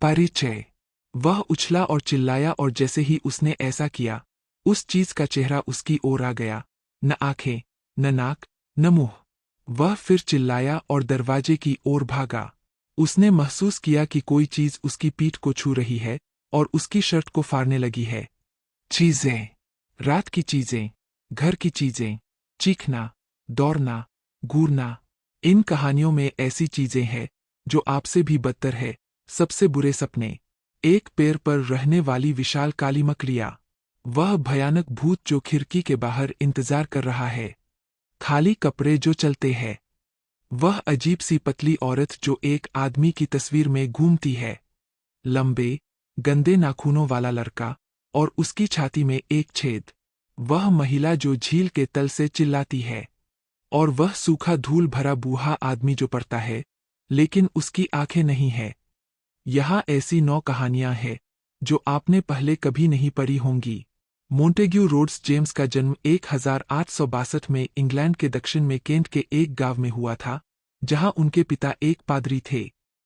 परिचय। वह उछला और चिल्लाया और जैसे ही उसने ऐसा किया, उस चीज का चेहरा उसकी ओर आ गया। न आंखें, न नाक, न मुंह। वह फिर चिल्लाया और दरवाजे की ओर भागा। उसने महसूस किया कि कोई चीज उसकी पीठ को छू रही है और उसकी शर्ट को फाड़ने लगी है। चीजें, रात की चीजें, घर की चीजें, चीखना, दौड़ना, घूरना। इन कहानियों में ऐसी चीजें हैं जो आपसे भी बदतर है। सबसे बुरे सपने। एक पेड़ पर रहने वाली विशाल काली मकड़िया। वह भयानक भूत जो खिड़की के बाहर इंतजार कर रहा है। खाली कपड़े जो चलते हैं। वह अजीब सी पतली औरत जो एक आदमी की तस्वीर में घूमती है। लंबे, गंदे नाखूनों वाला लड़का और उसकी छाती में एक छेद। वह महिला जो झील के तल से चिल्लाती है। और वह सूखा धूल भरा बूढ़ा आदमी जो पड़ता है, लेकिन उसकी आंखें नहीं है। यहाँ ऐसी 9 कहानियां हैं जो आपने पहले कभी नहीं पढ़ी होंगी। मोंटेग्यू रोड्स जेम्स का जन्म 1862 में इंग्लैंड के दक्षिण में केंट के एक गांव में हुआ था, जहां उनके पिता एक पादरी थे।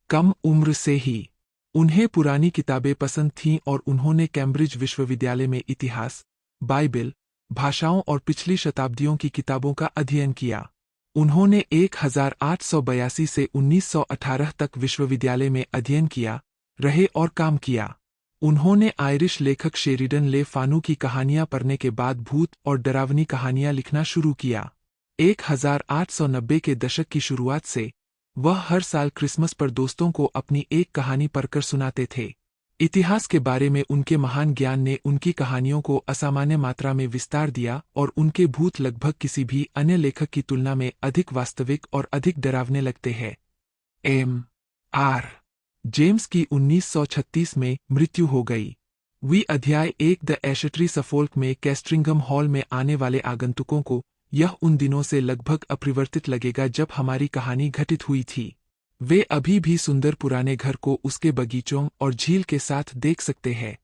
कम उम्र से ही उन्हें पुरानी किताबें पसंद थीं और उन्होंने कैम्ब्रिज विश्वविद्यालय में इतिहास, बाइबिल, भाषाओं और पिछली शताब्दियों की किताबों का अध्ययन किया। उन्होंने 1882 से 1918 तक विश्वविद्यालय में अध्ययन किया, रहे और काम किया। उन्होंने आयरिश लेखक शेरिडन ले फानू की कहानियां पढ़ने के बाद भूत और डरावनी कहानियां लिखना शुरू किया। 1890 के दशक की शुरुआत से वह हर साल क्रिसमस पर दोस्तों को अपनी एक कहानी पढ़कर सुनाते थे। इतिहास के बारे में उनके महान ज्ञान ने उनकी कहानियों को असामान्य मात्रा में विस्तार दिया और उनके भूत लगभग किसी भी अन्य लेखक की तुलना में अधिक वास्तविक और अधिक डरावने लगते हैं। M.R. जेम्स की 1936 में मृत्यु हो गई। वी अध्याय 1 द एशट्री सफोल्क में कैस्ट्रिंघम हॉल में आने वाले आगंतुकों को यह उन दिनों से लगभग अपरिवर्तित लगेगा जब हमारी कहानी घटित हुई थी। वे अभी भी सुंदर पुराने घर को उसके बगीचों और झील के साथ देख सकते हैं।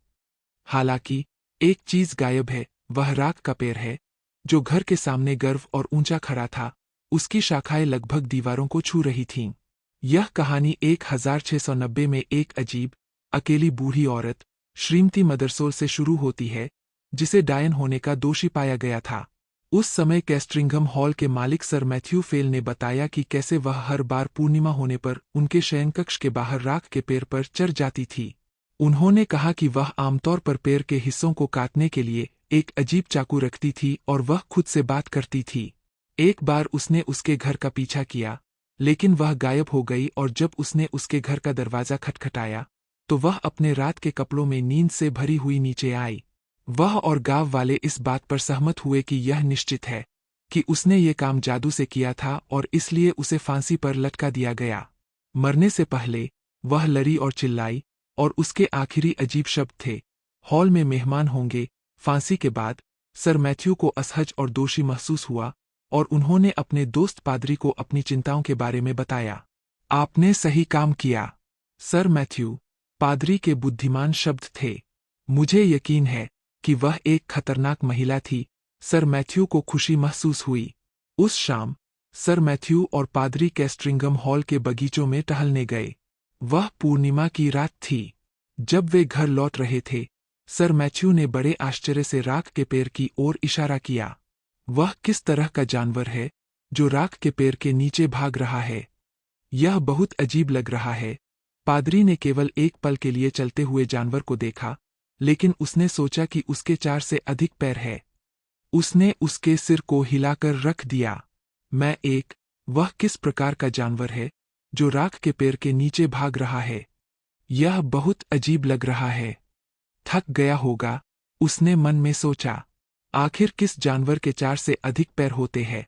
हालांकि एक चीज गायब है, वह राख का पेड़ है, जो घर के सामने गर्व और ऊंचा खड़ा था। उसकी शाखाएं लगभग दीवारों को छू रही थीं। यह कहानी 1690 में एक अजीब, अकेली बूढ़ी औरत, श्रीमती मदरसोल से शुरू होती है, जिसे डायन होने का दोषी पाया गया था। उस समय कैस्ट्रिंघम हॉल के मालिक सर मैथ्यू फेल ने बताया कि कैसे वह हर बार पूर्णिमा होने पर उनके शयनकक्ष के बाहर राख के पेड़ पर चढ़ जाती थी। उन्होंने कहा कि वह आमतौर पर पेड़ के हिस्सों को काटने के लिए एक अजीब चाकू रखती थी और वह खुद से बात करती थी। एक बार उसने उसके घर का पीछा किया, लेकिन वह गायब हो गई और जब उसने उसके घर का दरवाजा खटखटाया, तो वह अपने रात के कपड़ों में नींद से भरी हुई नीचे आई। वह और गांव वाले इस बात पर सहमत हुए कि यह निश्चित है कि उसने ये काम जादू से किया था और इसलिए उसे फांसी पर लटका दिया गया। मरने से पहले वह लड़ी और चिल्लाई और उसके आखिरी अजीब शब्द थे, हॉल में मेहमान होंगे। फांसी के बाद सर मैथ्यू को असहज और दोषी महसूस हुआ और उन्होंने अपने दोस्त पादरी को अपनी चिंताओं के बारे में बताया। आपने सही काम किया, सर मैथ्यू, पादरी के बुद्धिमान शब्द थे। मुझे यकीन है कि वह एक खतरनाक महिला थी। सर मैथ्यू को खुशी महसूस हुई। उस शाम सर मैथ्यू और पादरी कैस्ट्रिंघम हॉल के बगीचों में टहलने गए। वह पूर्णिमा की रात थी। जब वे घर लौट रहे थे, सर मैथ्यू ने बड़े आश्चर्य से राख के पेड़ की ओर इशारा किया। वह किस तरह का जानवर है जो राख के पेड़ के नीचे भाग रहा है? यह बहुत अजीब लग रहा है। पादरी ने केवल एक पल के लिए चलते हुए जानवर को देखा, लेकिन उसने सोचा कि उसके 4 से अधिक पैर है। उसने उसके सिर को हिलाकर रख दिया। वह किस प्रकार का जानवर है जो राख के पेड़ के नीचे भाग रहा है? यह बहुत अजीब लग रहा है। थक गया होगा, उसने मन में सोचा। आखिर किस जानवर के 4 से अधिक पैर होते हैं?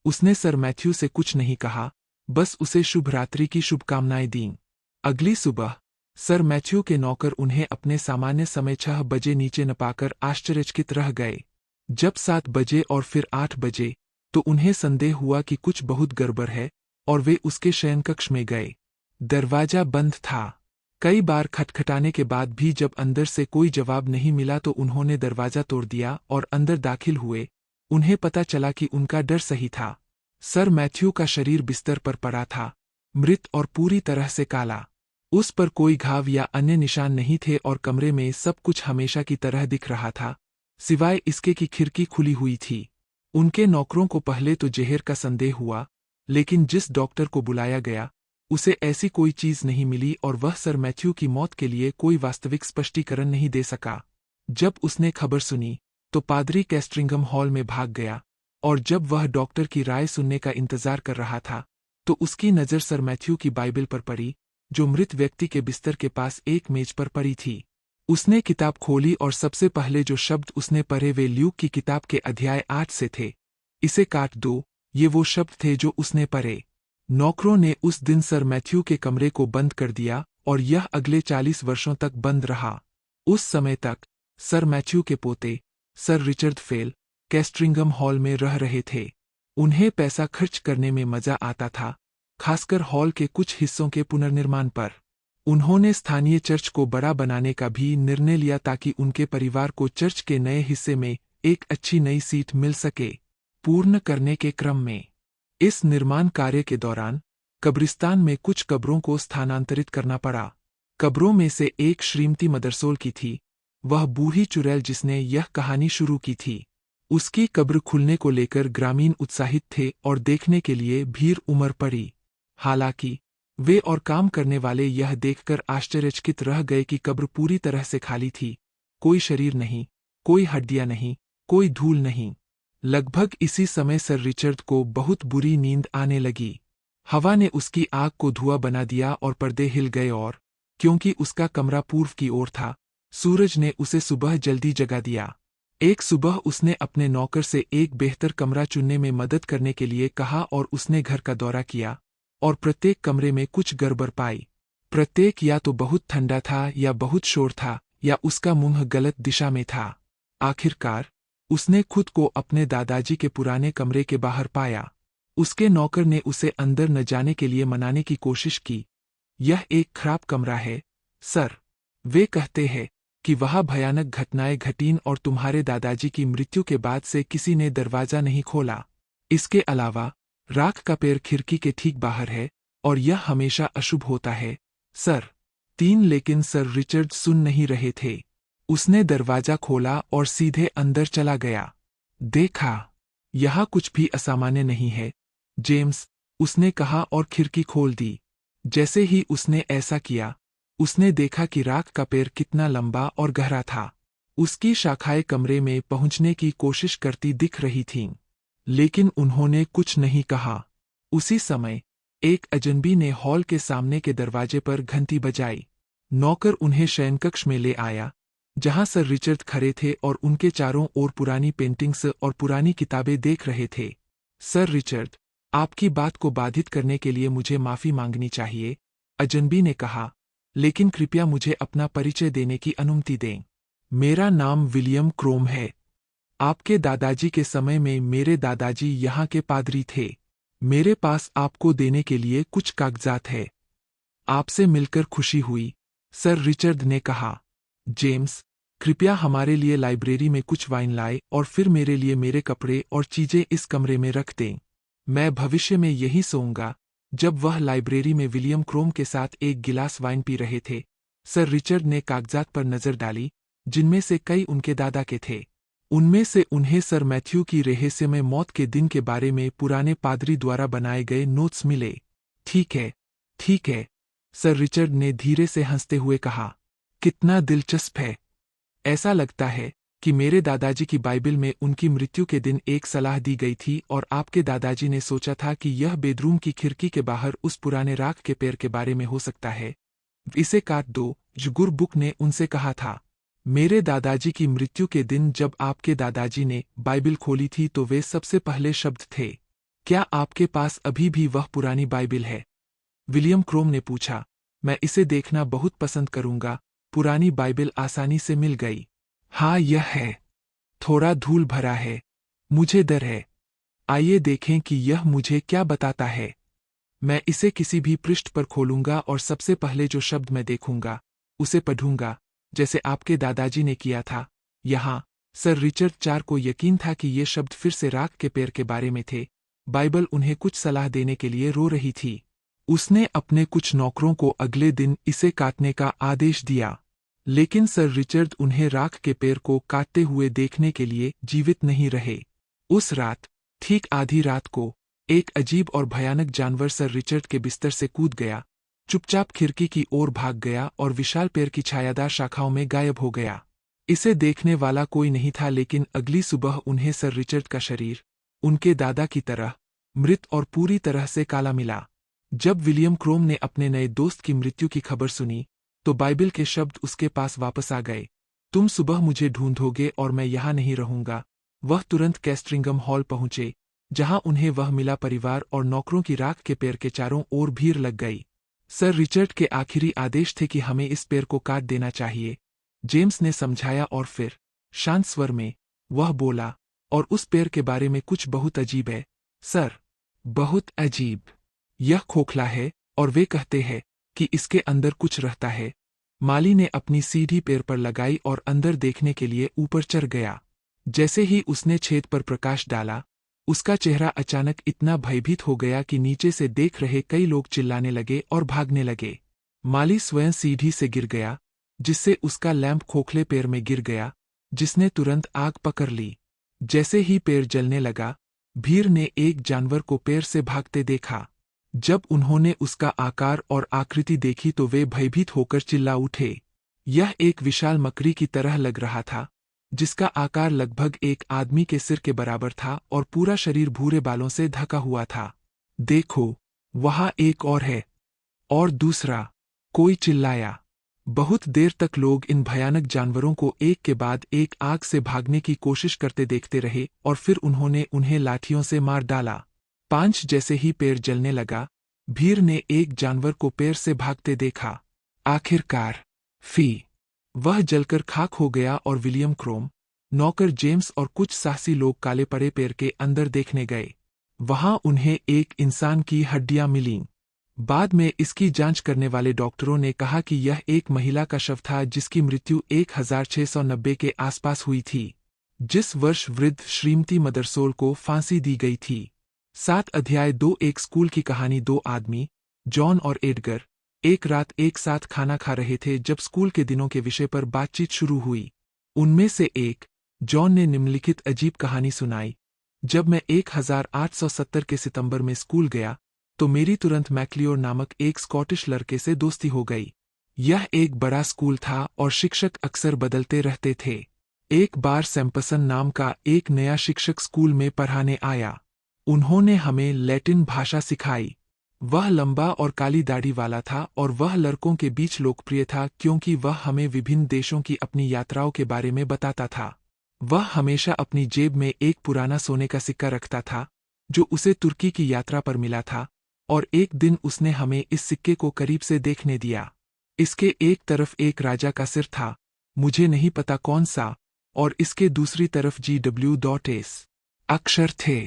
उसने सर मैथ्यू से कुछ नहीं कहा, बस उसे शुभ रात्रि की शुभकामनाएं दीं। अगली सुबह सर मैथ्यू के नौकर उन्हें अपने सामान्य समय 6 बजे नीचे न पाकर आश्चर्यचकित रह गए। जब 7 बजे और फिर 8 बजे, तो उन्हें संदेह हुआ कि कुछ बहुत गड़बड़ है और वे उसके शयनकक्ष में गए। दरवाजा बंद था। कई बार खटखटाने के बाद भी जब अंदर से कोई जवाब नहीं मिला तो उन्होंने दरवाजा तोड़ दिया और अंदर दाखिल हुए। उन्हें पता चला कि उनका डर सही था। सर मैथ्यू का शरीर बिस्तर पर पड़ा था, मृत और पूरी तरह से काला। उस पर कोई घाव या अन्य निशान नहीं थे और कमरे में सब कुछ हमेशा की तरह दिख रहा था, सिवाय इसके कि खिड़की खुली हुई थी। उनके नौकरों को पहले तो जहर का संदेह हुआ, लेकिन जिस डॉक्टर को बुलाया गया उसे ऐसी कोई चीज नहीं मिली और वह सर मैथ्यू की मौत के लिए कोई वास्तविक स्पष्टीकरण नहीं दे सका। जब उसने खबर सुनी तो पादरी कैस्ट्रिंगम हॉल में भाग गया, और जब वह डॉक्टर की राय सुनने का इंतजार कर रहा था तो उसकी नज़र सर मैथ्यू की बाइबल पर पड़ी, जो मृत व्यक्ति के बिस्तर के पास एक मेज पर पड़ी थी। उसने किताब खोली और सबसे पहले जो शब्द उसने पढ़े वे ल्यूक की किताब के अध्याय 8 से थे। इसे काट दो, ये वो शब्द थे जो उसने पढ़े। नौकरों ने उस दिन सर मैथ्यू के कमरे को बंद कर दिया और यह अगले 40 वर्षों तक बंद रहा। उस समय तक सर मैथ्यू के पोते सर रिचर्ड फेल कैस्ट्रिंगम हॉल में रह रहे थे। उन्हें पैसा खर्च करने में मजा आता था, खासकर हॉल के कुछ हिस्सों के पुनर्निर्माण पर। उन्होंने स्थानीय चर्च को बड़ा बनाने का भी निर्णय लिया ताकि उनके परिवार को चर्च के नए हिस्से में एक अच्छी नई सीट मिल सके। पूर्ण करने के क्रम में इस निर्माण कार्य के दौरान कब्रिस्तान में कुछ कब्रों को स्थानांतरित करना पड़ा। कब्रों में से एक श्रीमती मदरसोल की थी, वह बूढ़ी चुड़ैल जिसने यह कहानी शुरू की थी। उसकी कब्र खुलने को लेकर ग्रामीण उत्साहित थे और देखने के लिए भीड़ उमड़ पड़ी। हालांकि वे और काम करने वाले यह देखकर आश्चर्यचकित रह गए कि कब्र पूरी तरह से खाली थी। कोई शरीर नहीं, कोई हड्डियां नहीं, कोई धूल नहीं। लगभग इसी समय सर रिचर्ड को बहुत बुरी नींद आने लगी। हवा ने उसकी आँख को धुआं बना दिया और पर्दे हिल गए, और क्योंकि उसका कमरा पूर्व की ओर था, सूरज ने उसे सुबह जल्दी जगा दिया। एक सुबह उसने अपने नौकर से एक बेहतर कमरा चुनने में मदद करने के लिए कहा और उसने घर का दौरा किया और प्रत्येक कमरे में कुछ गड़बड़ पाई। प्रत्येक या तो बहुत ठंडा था या बहुत शोर था या उसका मुंह गलत दिशा में था। आखिरकार उसने खुद को अपने दादाजी के पुराने कमरे के बाहर पाया। उसके नौकर ने उसे अंदर न जाने के लिए मनाने की कोशिश की। यह एक खराब कमरा है, सर। वे कहते हैं कि वहाँ भयानक घटनाएं घटीं और तुम्हारे दादाजी की मृत्यु के बाद से किसी ने दरवाजा नहीं खोला। इसके अलावा राख का पेड़ खिड़की के ठीक बाहर है और यह हमेशा अशुभ होता है, सर। लेकिन सर रिचर्ड सुन नहीं रहे थे। उसने दरवाजा खोला और सीधे अंदर चला गया। देखा, यहाँ कुछ भी असामान्य नहीं है, जेम्स, उसने कहा और खिड़की खोल दी। जैसे ही उसने ऐसा किया, उसने देखा कि राख का पेड़ कितना लंबा और गहरा था। उसकी शाखाएं कमरे में पहुंचने की कोशिश करती दिख रही थीं, लेकिन उन्होंने कुछ नहीं कहा। उसी समय एक अजनबी ने हॉल के सामने के दरवाजे पर घंटी बजाई। नौकर उन्हें शयनकक्ष में ले आया, जहां सर रिचर्ड खड़े थे और उनके चारों ओर पुरानी पेंटिंग्स और पुरानी किताबें देख रहे थे। सर रिचर्ड, आपकी बात को बाधित करने के लिए मुझे माफी मांगनी चाहिए, अजनबी ने कहा, लेकिन कृपया मुझे अपना परिचय देने की अनुमति दें। मेरा नाम विलियम क्रोम है। आपके दादाजी के समय में मेरे दादाजी यहाँ के पादरी थे। मेरे पास आपको देने के लिए कुछ कागजात है। आपसे मिलकर खुशी हुई, सर रिचर्ड ने कहा। जेम्स, कृपया हमारे लिए लाइब्रेरी में कुछ वाइन लाए और फिर मेरे लिए मेरे कपड़े और चीजें इस कमरे में रख दें। मैं भविष्य में यही सोऊंगा। जब वह लाइब्रेरी में विलियम क्रोम के साथ एक गिलास वाइन पी रहे थे, सर रिचर्ड ने कागजात पर नजर डाली, जिनमें से कई उनके दादा के थे। उनमें से उन्हें सर मैथ्यू की रहस्यमय मौत के दिन के बारे में पुराने पादरी द्वारा बनाए गए नोट्स मिले। ठीक है, सर रिचर्ड ने धीरे से हंसते हुए कहा। कितना दिलचस्प है। ऐसा लगता है कि मेरे दादाजी की बाइबल में उनकी मृत्यु के दिन एक सलाह दी गई थी और आपके दादाजी ने सोचा था कि यह बेडरूम की खिड़की के बाहर उस पुराने राख के पेड़ के बारे में हो सकता है। इसे काट दो, जुगुर बुक ने उनसे कहा था। मेरे दादाजी की मृत्यु के दिन जब आपके दादाजी ने बाइबल खोली थी तो वे सबसे पहले शब्द थे। क्या आपके पास अभी भी वह पुरानी बाइबल है? विलियम क्रोम ने पूछा। मैं इसे देखना बहुत पसंद करूंगा। पुरानी बाइबल आसानी से मिल गई। हाँ, यह है। थोड़ा धूल भरा है। मुझे डर है। आइए देखें कि यह मुझे क्या बताता है। मैं इसे किसी भी पृष्ठ पर खोलूंगा और सबसे पहले जो शब्द मैं देखूंगा उसे पढ़ूंगा, जैसे आपके दादाजी ने किया था। यहाँ सर रिचर्ड चार को यकीन था कि ये शब्द फिर से राख के पेड़ के बारे में थे। बाइबल उन्हें कुछ सलाह देने के लिए रो रही थी। उसने अपने कुछ नौकरों को अगले दिन इसे काटने का आदेश दिया, लेकिन सर रिचर्ड उन्हें राख के पेड़ को काटते हुए देखने के लिए जीवित नहीं रहे। उस रात, ठीक आधी रात को, एक अजीब और भयानक जानवर सर रिचर्ड के बिस्तर से कूद गया, चुपचाप खिड़की की ओर भाग गया और विशाल पेड़ की छायादार शाखाओं में गायब हो गया। इसे देखने वाला कोई नहीं था, लेकिन अगली सुबह उन्हें सर रिचर्ड का शरीर, उनके दादा की तरह, मृत और पूरी तरह से काला मिला। जब विलियम क्रोम ने अपने नए दोस्त की मृत्यु की खबर सुनी, तो बाइबिल के शब्द उसके पास वापस आ गए। तुम सुबह मुझे ढूंढोगे और मैं यहाँ नहीं रहूंगा। वह तुरंत कैस्ट्रिंगम हॉल पहुंचे, जहां उन्हें वह मिला। परिवार और नौकरों की राख के पेड़ के चारों ओर भीड़ लग गई। सर रिचर्ड के आखिरी आदेश थे कि हमें इस पेड़ को काट देना चाहिए, जेम्स ने समझाया, और फिर शांत स्वर में वह बोला, और उस पेड़ के बारे में कुछ बहुत अजीब है सर। बहुत अजीब। यह खोखला है और वे कहते हैं कि इसके अंदर कुछ रहता है। माली ने अपनी सीढ़ी पेड़ पर लगाई और अंदर देखने के लिए ऊपर चढ़ गया। जैसे ही उसने छेद पर प्रकाश डाला, उसका चेहरा अचानक इतना भयभीत हो गया कि नीचे से देख रहे कई लोग चिल्लाने लगे और भागने लगे। माली स्वयं सीढ़ी से गिर गया, जिससे उसका लैंप खोखले पेड़ में गिर गया, जिसने तुरंत आग पकड़ ली। जैसे ही पेड़ जलने लगा, भीड़ ने एक जानवर को पेड़ से भागते देखा। जब उन्होंने उसका आकार और आकृति देखी तो वे भयभीत होकर चिल्ला उठे। यह एक विशाल मकड़ी की तरह लग रहा था, जिसका आकार लगभग एक आदमी के सिर के बराबर था और पूरा शरीर भूरे बालों से ढका हुआ था। देखो, वहां एक और है। और दूसरा, कोई चिल्लाया। बहुत देर तक लोग इन भयानक जानवरों को एक के बाद एक आग से भागने की कोशिश करते देखते रहे, और फिर उन्होंने उन्हें लाठियों से मार डाला। 5 जैसे ही पेड़ जलने लगा, भीड़ ने एक जानवर को पेड़ से भागते देखा। आखिरकार वह जलकर खाक हो गया और विलियम क्रोम, नौकर जेम्स और कुछ साहसी लोग काले पड़े पेड़ के अंदर देखने गए। वहां उन्हें एक इंसान की हड्डियां मिलीं। बाद में इसकी जांच करने वाले डॉक्टरों ने कहा कि यह एक महिला का शव था जिसकी मृत्यु 1690 के आसपास हुई थी, जिस वर्ष वृद्ध श्रीमती मदरसोल को फांसी दी गई थी। 7 अध्याय 2 एक स्कूल की कहानी। 2 आदमी, जॉन और एडगर, एक रात एक साथ खाना खा रहे थे जब स्कूल के दिनों के विषय पर बातचीत शुरू हुई। उनमें से एक, जॉन, ने निम्नलिखित अजीब कहानी सुनाई। जब मैं 1870 के सितंबर में स्कूल गया, तो मेरी तुरंत मैक्लियोर नामक एक स्कॉटिश लड़के से दोस्ती हो गई। यह एक बड़ा स्कूल था और शिक्षक अक्सर बदलते रहते थे। एक बार सैम्पसन नाम का एक नया शिक्षक स्कूल में पढ़ाने आया। उन्होंने हमें लैटिन भाषा सिखाई। वह लंबा और काली दाढ़ी वाला था और वह लड़कों के बीच लोकप्रिय था क्योंकि वह हमें विभिन्न देशों की अपनी यात्राओं के बारे में बताता था। वह हमेशा अपनी जेब में एक पुराना सोने का सिक्का रखता था, जो उसे तुर्की की यात्रा पर मिला था, और एक दिन उसने हमें इस सिक्के को करीब से देखने दिया। इसके एक तरफ एक राजा का सिर था, मुझे नहीं पता कौन सा, और इसके दूसरी तरफ GW.S अक्षर थे,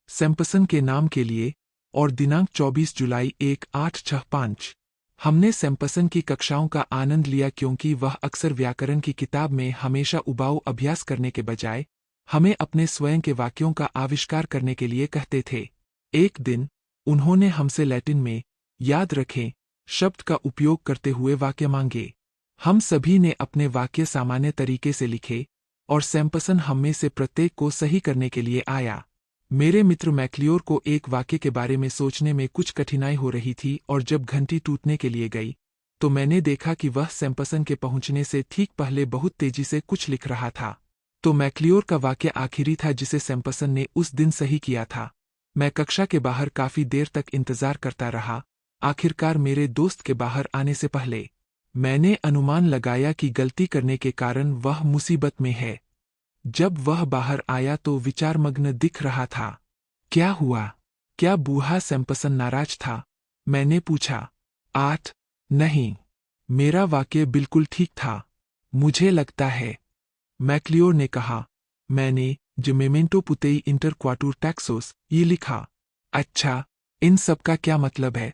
सैम्पसन के नाम के लिए, और दिनांक 24 जुलाई 1865। हमने सैम्पसन की कक्षाओं का आनंद लिया क्योंकि वह अक्सर व्याकरण की किताब में हमेशा उबाऊ अभ्यास करने के बजाय हमें अपने स्वयं के वाक्यों का आविष्कार करने के लिए कहते थे। एक दिन उन्होंने हमसे लैटिन में, याद रखें, शब्द का उपयोग करते हुए वाक्य मांगे। हम सभी ने अपने वाक्य सामान्य तरीके से लिखे, और सैम्पसन हम में से प्रत्येक को सही करने के लिए आया। मेरे मित्र मैक्लियोर को एक वाक्य के बारे में सोचने में कुछ कठिनाई हो रही थी, और जब घंटी टूटने के लिए गई, तो मैंने देखा कि वह सैम्पसन के पहुंचने से ठीक पहले बहुत तेजी से कुछ लिख रहा था। तो मैक्लियोर का वाक्य आखिरी था जिसे सैम्पसन ने उस दिन सही किया था। मैं कक्षा के बाहर काफी देर तक इंतजार करता रहा। आखिरकार मेरे दोस्त के बाहर आने से पहले मैंने अनुमान लगाया कि गलती करने के कारण वह मुसीबत में है। जब वह बाहर आया तो विचारमग्न दिख रहा था। क्या हुआ? क्या बूढ़ा सैम्पसन नाराज था? मैंने पूछा। 8 नहीं, मेरा वाक्य बिल्कुल ठीक था, मुझे लगता है, मैक्लियोर ने कहा। मैंने जमेमेंटो पुतेई इंटर क्वाटूर टैक्सोस ये लिखा। अच्छा, इन सब का क्या मतलब है?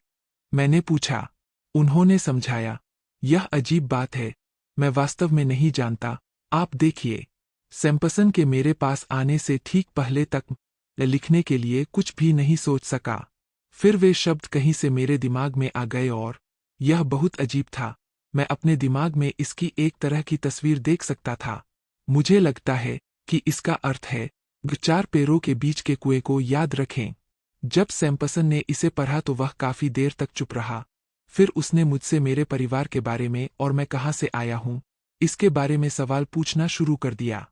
मैंने पूछा। उन्होंने समझाया। यह अजीब बात है, मैं वास्तव में नहीं जानता। आप देखिए, सैम्पसन के मेरे पास आने से ठीक पहले तक लिखने के लिए कुछ भी नहीं सोच सका। फिर वे शब्द कहीं से मेरे दिमाग में आ गए और यह बहुत अजीब था। मैं अपने दिमाग में इसकी एक तरह की तस्वीर देख सकता था। मुझे लगता है कि इसका अर्थ है 4 पैरों के बीच के कुएं को याद रखें। जब सैम्पसन ने इसे पढ़ा तो वह काफी देर तक चुप रहा। फिर उसने मुझसे मेरे परिवार के बारे में और मैं कहाँ से आया हूँ इसके बारे में सवाल पूछना शुरू कर दिया।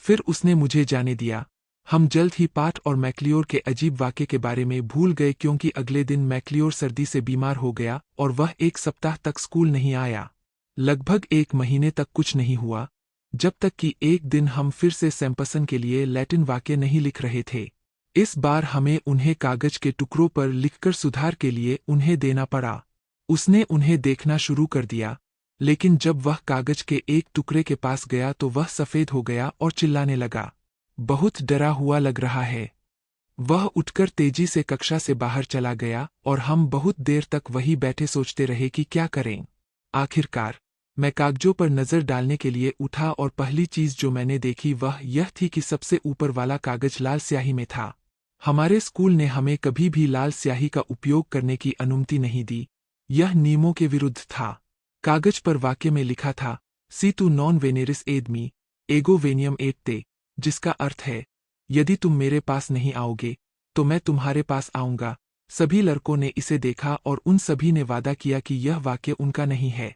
फिर उसने मुझे जाने दिया। हम जल्द ही पाट और मैक्लियोर के अजीब वाक़े के बारे में भूल गए क्योंकि अगले दिन मैक्लियोर सर्दी से बीमार हो गया और वह 1 सप्ताह तक स्कूल नहीं आया। लगभग 1 महीने तक कुछ नहीं हुआ, जब तक कि एक दिन हम फिर से सैम्पसन के लिए लैटिन वाक्य नहीं लिख रहे थे। इस बार हमें उन्हें कागज के टुकड़ों पर लिखकर सुधार के लिए उन्हें देना पड़ा। उसने उन्हें देखना शुरू कर दिया, लेकिन जब वह कागज के एक टुकड़े के पास गया तो वह सफ़ेद हो गया और चिल्लाने लगा। बहुत डरा हुआ लग रहा है। वह उठकर तेजी से कक्षा से बाहर चला गया और हम बहुत देर तक वहीं बैठे सोचते रहे कि क्या करें। आखिरकार मैं कागजों पर नज़र डालने के लिए उठा और पहली चीज़ जो मैंने देखी वह यह थी कि सबसे ऊपर वाला कागज लाल स्याही में था। हमारे स्कूल ने हमें कभी भी लाल स्याही का उपयोग करने की अनुमति नहीं दी। यह नियमों के विरुद्ध था। कागज पर वाक्य में लिखा था, सी टू नॉन वेनेरिस एड मी एगो वेनियम एट ते, जिसका अर्थ है, यदि तुम मेरे पास नहीं आओगे तो मैं तुम्हारे पास आऊंगा। सभी लड़कों ने इसे देखा और उन सभी ने वादा किया कि यह वाक्य उनका नहीं है।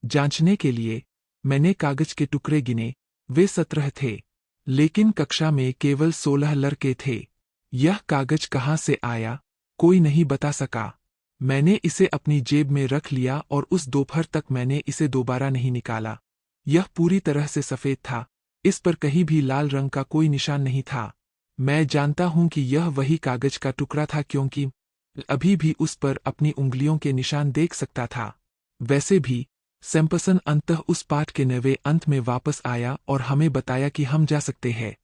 जांचने के लिए मैंने कागज के टुकड़े गिने। वे 17 थे, लेकिन कक्षा में केवल 16 लड़के थे। यह कागज कहाँ से आया, कोई नहीं बता सका। मैंने इसे अपनी जेब में रख लिया और उस दोपहर तक मैंने इसे दोबारा नहीं निकाला। यह पूरी तरह से सफ़ेद था। इस पर कहीं भी लाल रंग का कोई निशान नहीं था। मैं जानता हूं कि यह वही कागज का टुकड़ा था क्योंकि अभी भी उस पर अपनी उंगलियों के निशान देख सकता था। वैसे भी सैम्पसन अंततः उस पाठ के 9वें अंत में वापस आया और हमें बताया कि हम जा सकते हैं।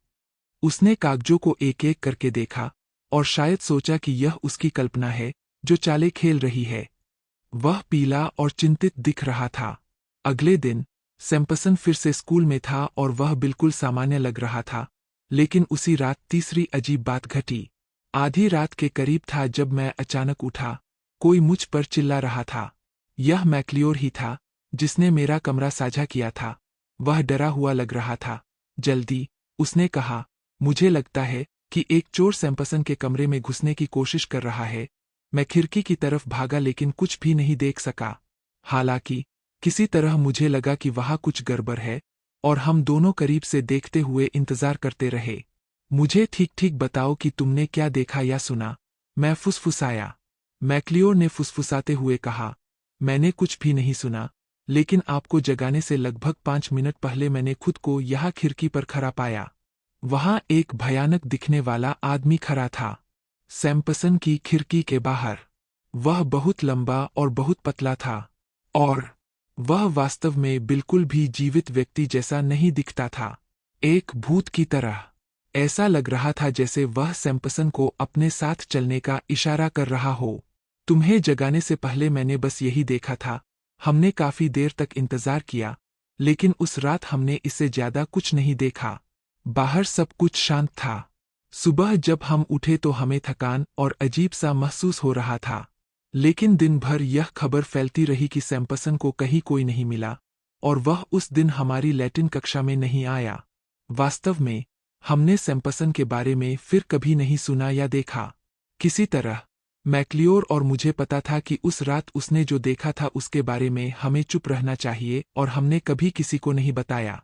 उसने कागजों को एक एक करके देखा और शायद सोचा कि यह उसकी कल्पना है जो चालें खेल रही है। वह पीला और चिंतित दिख रहा था। अगले दिन सैम्पसन फिर से स्कूल में था और वह बिल्कुल सामान्य लग रहा था, लेकिन उसी रात तीसरी अजीब बात घटी। आधी रात के करीब था जब मैं अचानक उठा। कोई मुझ पर चिल्ला रहा था। यह मैक्लियोर ही था जिसने मेरा कमरा साझा किया था। वह डरा हुआ लग रहा था। जल्दी, उसने कहा, मुझे लगता है कि एक चोर सैम्पसन के कमरे में घुसने की कोशिश कर रहा है। मैं खिड़की की तरफ भागा लेकिन कुछ भी नहीं देख सका। हालांकि किसी तरह मुझे लगा कि वहाँ कुछ गड़बड़ है और हम दोनों करीब से देखते हुए इंतजार करते रहे। मुझे ठीक ठीक बताओ कि तुमने क्या देखा या सुना, मैं फुसफुसाया। मैक्लियोर ने फुसफुसाते हुए कहा, मैंने कुछ भी नहीं सुना, लेकिन आपको जगाने से लगभग 5 मिनट पहले मैंने खुद को यहाँ खिड़की पर खड़ा पाया। वहाँ एक भयानक दिखने वाला आदमी खड़ा था, सैम्पसन की खिड़की के बाहर। वह बहुत लंबा और बहुत पतला था और वह वास्तव में बिल्कुल भी जीवित व्यक्ति जैसा नहीं दिखता था, एक भूत की तरह। ऐसा लग रहा था जैसे वह सैम्पसन को अपने साथ चलने का इशारा कर रहा हो। तुम्हें जगाने से पहले मैंने बस यही देखा था। हमने काफी देर तक इंतजार किया, लेकिन उस रात हमने इससे ज्यादा कुछ नहीं देखा। बाहर सब कुछ शांत था। सुबह जब हम उठे तो हमें थकान और अजीब सा महसूस हो रहा था, लेकिन दिन भर यह खबर फैलती रही कि सैम्पसन को कहीं कोई नहीं मिला और वह उस दिन हमारी लैटिन कक्षा में नहीं आया। वास्तव में हमने सैम्पसन के बारे में फिर कभी नहीं सुना या देखा। किसी तरह मैक्लियोर और मुझे पता था कि उस रात उसने जो देखा था उसके बारे में हमें चुप रहना चाहिए और हमने कभी किसी को नहीं बताया।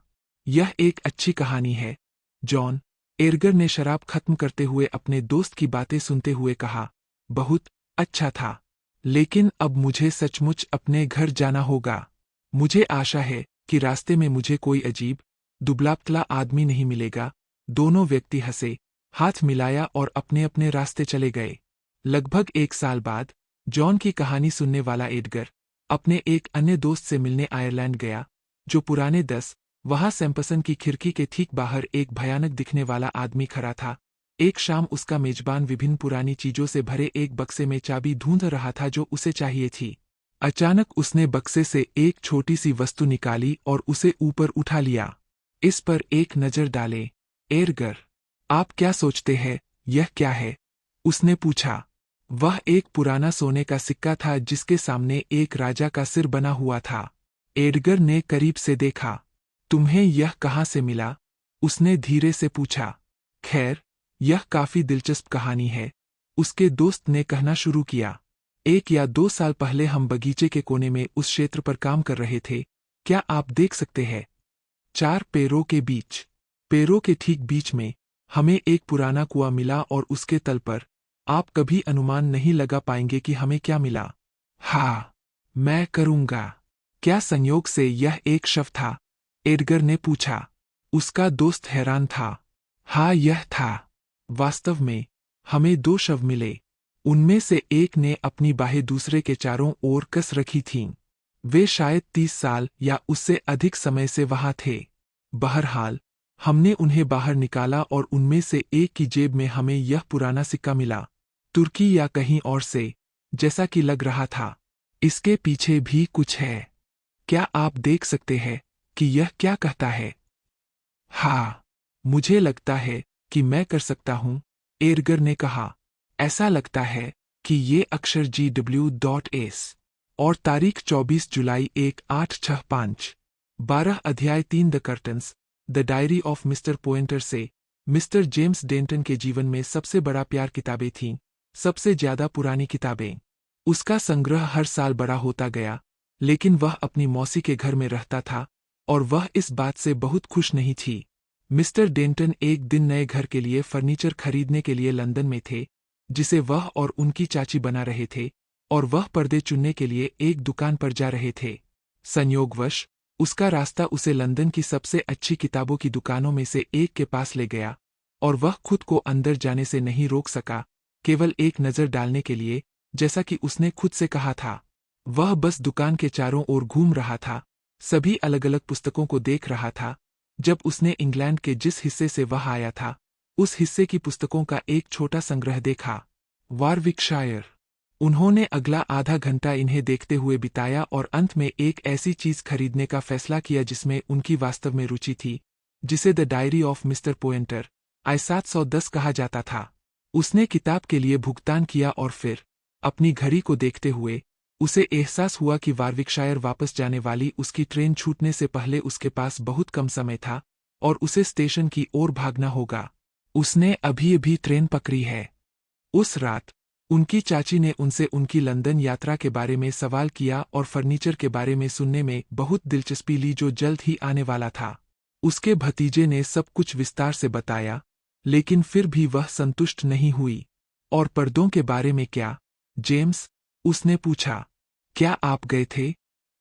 यह एक अच्छी कहानी है, जॉन, एडगर ने शराब खत्म करते हुए अपने दोस्त की बातें सुनते हुए कहा। बहुत अच्छा था, लेकिन अब मुझे सचमुच अपने घर जाना होगा। मुझे आशा है कि रास्ते में मुझे कोई अजीब, दुबला-पतला आदमी नहीं मिलेगा। दोनों व्यक्ति हंसे, हाथ मिलाया और अपने अपने रास्ते चले गए। लगभग 1 साल बाद जॉन की कहानी सुनने वाला एडगर अपने एक अन्य दोस्त से मिलने आयरलैंड गया, जो पुराने 10। वहाँ सैम्पसन की खिड़की के ठीक बाहर एक भयानक दिखने वाला आदमी खड़ा था। एक शाम उसका मेजबान विभिन्न पुरानी चीजों से भरे एक बक्से में चाबी ढूंढ रहा था जो उसे चाहिए थी। अचानक उसने बक्से से एक छोटी सी वस्तु निकाली और उसे ऊपर उठा लिया। इस पर एक नज़र डालें, एडगर। आप क्या सोचते हैं, यह क्या है? उसने पूछा। वह एक पुराना सोने का सिक्का था जिसके सामने एक राजा का सिर बना हुआ था। एडगर ने करीब से देखा। तुम्हें यह कहाँ से मिला? उसने धीरे से पूछा। खैर, यह काफी दिलचस्प कहानी है, उसके दोस्त ने कहना शुरू किया। 1 या 2 साल पहले हम बगीचे के कोने में उस क्षेत्र पर काम कर रहे थे। क्या आप देख सकते हैं? 4 पेड़ों के बीच। पेड़ों के ठीक बीच में हमें एक पुराना कुआं मिला और उसके तल पर आप कभी अनुमान नहीं लगा पाएंगे कि हमें क्या मिला। हाँ, मैं करूंगा। क्या संयोग से यह एक शव था? एडगर ने पूछा। उसका दोस्त हैरान था। हाँ, यह था। वास्तव में हमें 2 शव मिले। उनमें से एक ने अपनी बाहें दूसरे के चारों ओर कस रखी थीं। वे शायद 30 साल या उससे अधिक समय से वहां थे। बहरहाल, हमने उन्हें बाहर निकाला और उनमें से एक की जेब में हमें यह पुराना सिक्का मिला। तुर्की या कहीं और से, जैसा कि लग रहा था। इसके पीछे भी कुछ है। क्या आप देख सकते हैं कि यह क्या कहता है? हाँ, मुझे लगता है कि मैं कर सकता हूं, एडगर ने कहा। ऐसा लगता है कि ये अक्षर GW.S और तारीख 24 जुलाई 1865। 12 अध्याय 3 the curtains, the diary of mister Pointer से मिस्टर जेम्स डेंटन के जीवन में सबसे बड़ा प्यार किताबें थीं, सबसे ज्यादा पुरानी किताबें। उसका संग्रह हर साल बड़ा होता गया, लेकिन वह अपनी मौसी के घर में रहता था और वह इस बात से बहुत खुश नहीं थी। मिस्टर डेंटन एक दिन नए घर के लिए फर्नीचर खरीदने के लिए लंदन में थे, जिसे वह और उनकी चाची बना रहे थे, और वह पर्दे चुनने के लिए एक दुकान पर जा रहे थे। संयोगवश उसका रास्ता उसे लंदन की सबसे अच्छी किताबों की दुकानों में से एक के पास ले गया, और वह खुद को अंदर जाने से नहीं रोक सका, केवल एक नज़र डालने के लिए, जैसा कि उसने खुद से कहा था। वह बस दुकान के चारों ओर घूम रहा था, सभी अलग अलग पुस्तकों को देख रहा था। जब उसने इंग्लैंड के जिस हिस्से से वह आया था, उस हिस्से की पुस्तकों का एक छोटा संग्रह देखा। वारविकशायर। उन्होंने अगला आधा घंटा इन्हें देखते हुए बिताया और अंत में एक ऐसी चीज खरीदने का फैसला किया जिसमें उनकी वास्तव में रुचि थी, जिसे the diary of mister Pointer I-710 कहा जाता था। उसने किताब के लिए भुगतान किया और फिर, अपनी घड़ी को देखते हुए, उसे एहसास हुआ कि वारविकशायर वापस जाने वाली उसकी ट्रेन छूटने से पहले उसके पास बहुत कम समय था और उसे स्टेशन की ओर भागना होगा। उसने अभी-अभी ट्रेन पकड़ी है। उस रात उनकी चाची ने उनसे उनकी लंदन यात्रा के बारे में सवाल किया और फर्नीचर के बारे में सुनने में बहुत दिलचस्पी ली जो जल्द ही आने वाला था। उसके भतीजे ने सब कुछ विस्तार से बताया, लेकिन फिर भी वह संतुष्ट नहीं हुई। और पर्दों के बारे में क्या, जेम्स? उसने पूछा। क्या आप गए थे?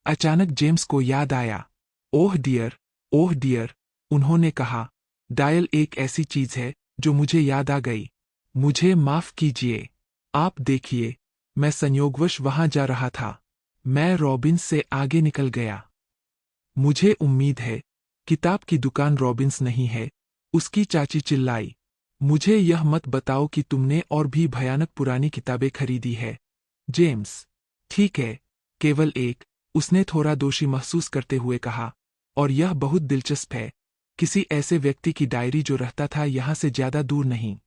अचानक जेम्स को याद आया। ओह डियर, उन्होंने कहा। डायल एक ऐसी चीज है जो मुझे याद आ गई। मुझे माफ कीजिए। आप देखिए, मैं संयोगवश वहां जा रहा था। मैं रॉबिन्स से आगे निकल गया। मुझे उम्मीद है किताब की दुकान रॉबिन्स नहीं है, उसकी चाची चिल्लाई। मुझे यह मत बताओ कि तुमने और भी भयानक पुरानी किताबें खरीदी है, जेम्स। ठीक है, केवल एक, उसने थोड़ा दोषी महसूस करते हुए कहा, और यह बहुत दिलचस्प है, किसी ऐसे व्यक्ति की डायरी जो रहता था यहाँ से ज्यादा दूर नहीं।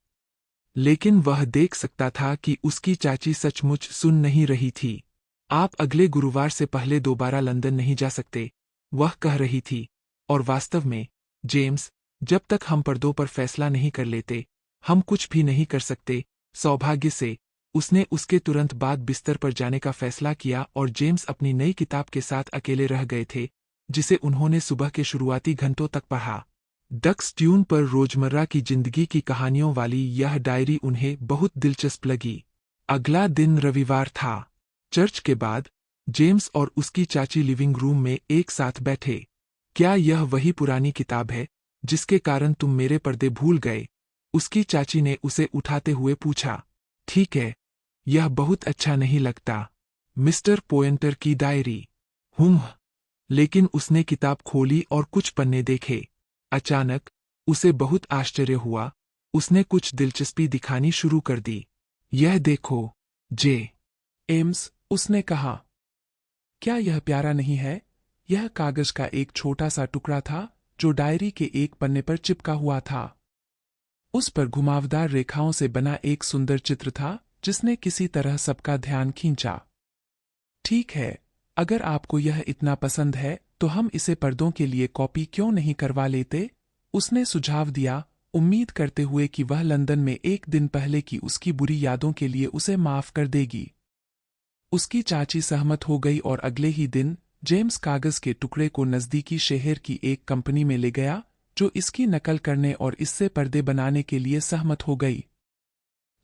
लेकिन वह देख सकता था कि उसकी चाची सचमुच सुन नहीं रही थी। आप अगले गुरुवार से पहले दोबारा लंदन नहीं जा सकते, वह कह रही थी। और वास्तव में, जेम्स, जब तक हम पर्दों पर फैसला नहीं कर लेते, हम कुछ भी नहीं कर सकते। सौभाग्य से, उसने उसके तुरंत बाद बिस्तर पर जाने का फैसला किया और जेम्स अपनी नई किताब के साथ अकेले रह गए थे, जिसे उन्होंने सुबह के शुरुआती घंटों तक पढ़ा। डक्स ट्यून पर रोजमर्रा की जिंदगी की कहानियों वाली यह डायरी उन्हें बहुत दिलचस्प लगी। अगला दिन रविवार था। चर्च के बाद, जेम्स और उसकी चाची लिविंग रूम में एक साथ बैठे। क्या यह वही पुरानी किताब है जिसके कारण तुम मेरे पर्दे भूल गए? उसकी चाची ने उसे उठाते हुए पूछा। ठीक है, यह बहुत अच्छा नहीं लगता। मिस्टर पोइंटर की डायरी। लेकिन उसने किताब खोली और कुछ पन्ने देखे। अचानक, उसे बहुत आश्चर्य हुआ। उसने कुछ दिलचस्पी दिखानी शुरू कर दी। यह देखो, जे एम्स, उसने कहा। क्या यह प्यारा नहीं है? यह कागज का एक छोटा सा टुकड़ा था जो डायरी के एक पन्ने पर चिपका हुआ था। उस पर घुमावदार रेखाओं से बना एक सुंदर चित्र था जिसने किसी तरह सबका ध्यान खींचा। ठीक है, अगर आपको यह इतना पसंद है तो हम इसे पर्दों के लिए कॉपी क्यों नहीं करवा लेते, उसने सुझाव दिया, उम्मीद करते हुए कि वह लंदन में एक दिन पहले की उसकी बुरी यादों के लिए उसे माफ कर देगी। उसकी चाची सहमत हो गई और अगले ही दिन जेम्स कागज के टुकड़े को नजदीकी शहर की एक कंपनी में ले गया, जो इसकी नकल करने और इससे पर्दे बनाने के लिए सहमत हो गई।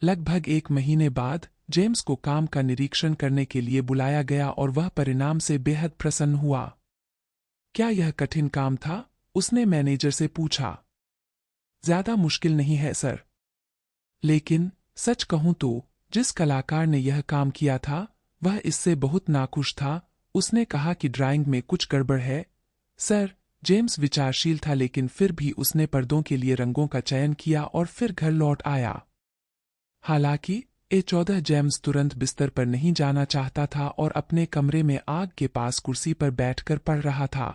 लगभग 1 महीने बाद जेम्स को काम का निरीक्षण करने के लिए बुलाया गया और वह परिणाम से बेहद प्रसन्न हुआ। क्या यह कठिन काम था? उसने मैनेजर से पूछा। ज्यादा मुश्किल नहीं है सर, लेकिन सच कहूं तो जिस कलाकार ने यह काम किया था वह इससे बहुत नाखुश था। उसने कहा कि ड्राइंग में कुछ गड़बड़ है। सर, जेम्स विचारशील था, लेकिन फिर भी उसने पर्दों के लिए रंगों का चयन किया और फिर घर लौट आया। हालांकि A14 जेम्स तुरंत बिस्तर पर नहीं जाना चाहता था और अपने कमरे में आग के पास कुर्सी पर बैठकर पढ़ रहा था।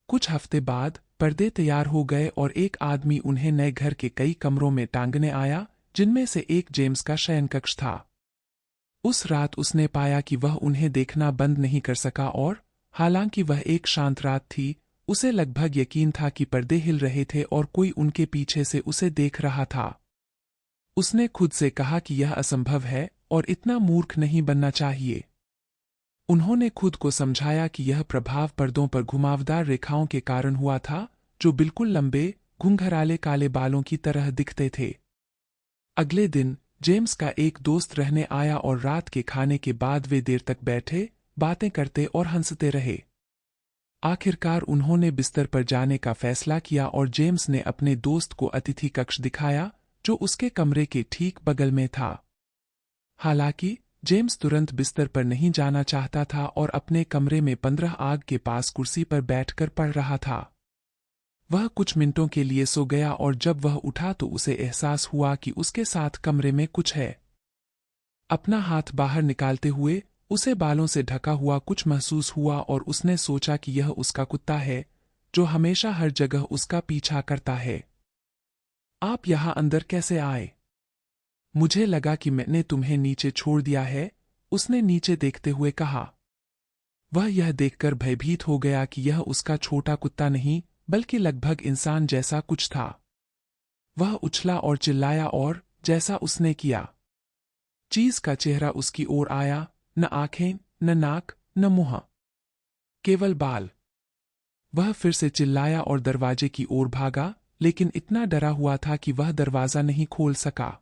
कुछ हफ्ते बाद पर्दे तैयार हो गए और एक आदमी उन्हें नए घर के कई कमरों में टांगने आया, जिनमें से एक जेम्स का शयन कक्ष था। उस रात उसने पाया कि वह उन्हें देखना बंद नहीं कर सका और हालांकि वह एक शांत रात थी, उसे लगभग यकीन था कि पर्दे हिल रहे थे और कोई उनके पीछे से उसे देख रहा था। उसने खुद से कहा कि यह असंभव है और इतना मूर्ख नहीं बनना चाहिए। उन्होंने खुद को समझाया कि यह प्रभाव पर्दों पर घुमावदार रेखाओं के कारण हुआ था, जो बिल्कुल लंबे, घुंघराले काले बालों की तरह दिखते थे। अगले दिन जेम्स का एक दोस्त रहने आया और रात के खाने के बाद वे देर तक बैठे, बातें करते और हंसते रहे। आखिरकार उन्होंने बिस्तर पर जाने का फैसला किया और जेम्स ने अपने दोस्त को अतिथि कक्ष दिखाया, जो उसके कमरे के ठीक बगल में था। हालांकि जेम्स तुरंत बिस्तर पर नहीं जाना चाहता था और अपने कमरे में 15 आग के पास कुर्सी पर बैठकर पढ़ रहा था। वह कुछ मिनटों के लिए सो गया और जब वह उठा तो उसे एहसास हुआ कि उसके साथ कमरे में कुछ है। अपना हाथ बाहर निकालते हुए उसे बालों से ढका हुआ कुछ महसूस हुआ और उसने सोचा कि यह उसका कुत्ता है, जो हमेशा हर जगह उसका पीछा करता है। आप यहां अंदर कैसे आए? मुझे लगा कि मैंने तुम्हें नीचे छोड़ दिया है, उसने नीचे देखते हुए कहा। वह यह देखकर भयभीत हो गया कि यह उसका छोटा कुत्ता नहीं, बल्कि लगभग इंसान जैसा कुछ था। वह उछला और चिल्लाया और जैसा उसने किया, चीज का चेहरा उसकी ओर आया, न आंखें, न नाक, न मुंह, केवल बाल। वह फिर से चिल्लाया और दरवाजे की ओर भागा, लेकिन इतना डरा हुआ था कि वह दरवाजा नहीं खोल सका।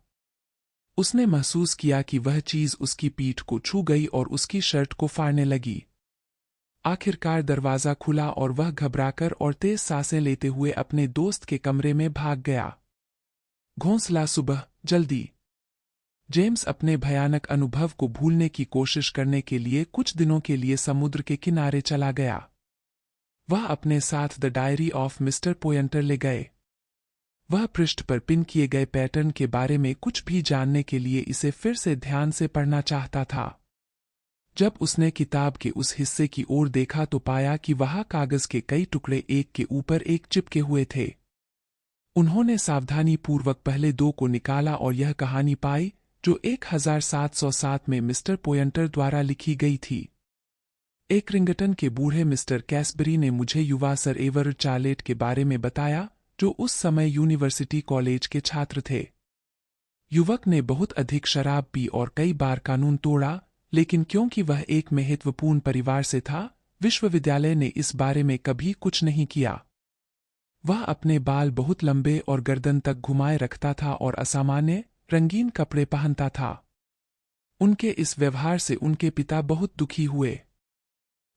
उसने महसूस किया कि वह चीज उसकी पीठ को छू गई और उसकी शर्ट को फाड़ने लगी। आखिरकार दरवाजा खुला और वह घबराकर और तेज सांसें लेते हुए अपने दोस्त के कमरे में भाग गया। घोंसला सुबह, जल्दी। जेम्स अपने भयानक अनुभव को भूलने की कोशिश करने के लिए कुछ दिनों के लिए समुद्र के किनारे चला गया। वह अपने साथ द डायरी ऑफ मिस्टर पोयंटर ले गए। वह पृष्ठ पर पिन किए गए पैटर्न के बारे में कुछ भी जानने के लिए इसे फिर से ध्यान से पढ़ना चाहता था। जब उसने किताब के उस हिस्से की ओर देखा तो पाया कि वहां कागज के कई टुकड़े एक के ऊपर एक चिपके हुए थे। उन्होंने सावधानी पूर्वक पहले 2 को निकाला और यह कहानी पाई, जो 1707 में मिस्टर पोयंटर द्वारा लिखी गई थी। एक रिंगटन के बूढ़े मिस्टर कैसबरी ने मुझे युवा सर एवरड चार्लेट के बारे में बताया, जो उस समय यूनिवर्सिटी कॉलेज के छात्र थे। युवक ने बहुत अधिक शराब पी और कई बार कानून तोड़ा, लेकिन क्योंकि वह एक महत्वपूर्ण परिवार से था, विश्वविद्यालय ने इस बारे में कभी कुछ नहीं किया। वह अपने बाल बहुत लंबे और गर्दन तक घुमाए रखता था और असामान्य, रंगीन कपड़े पहनता था। उनके इस व्यवहार से उनके पिता बहुत दुखी हुए।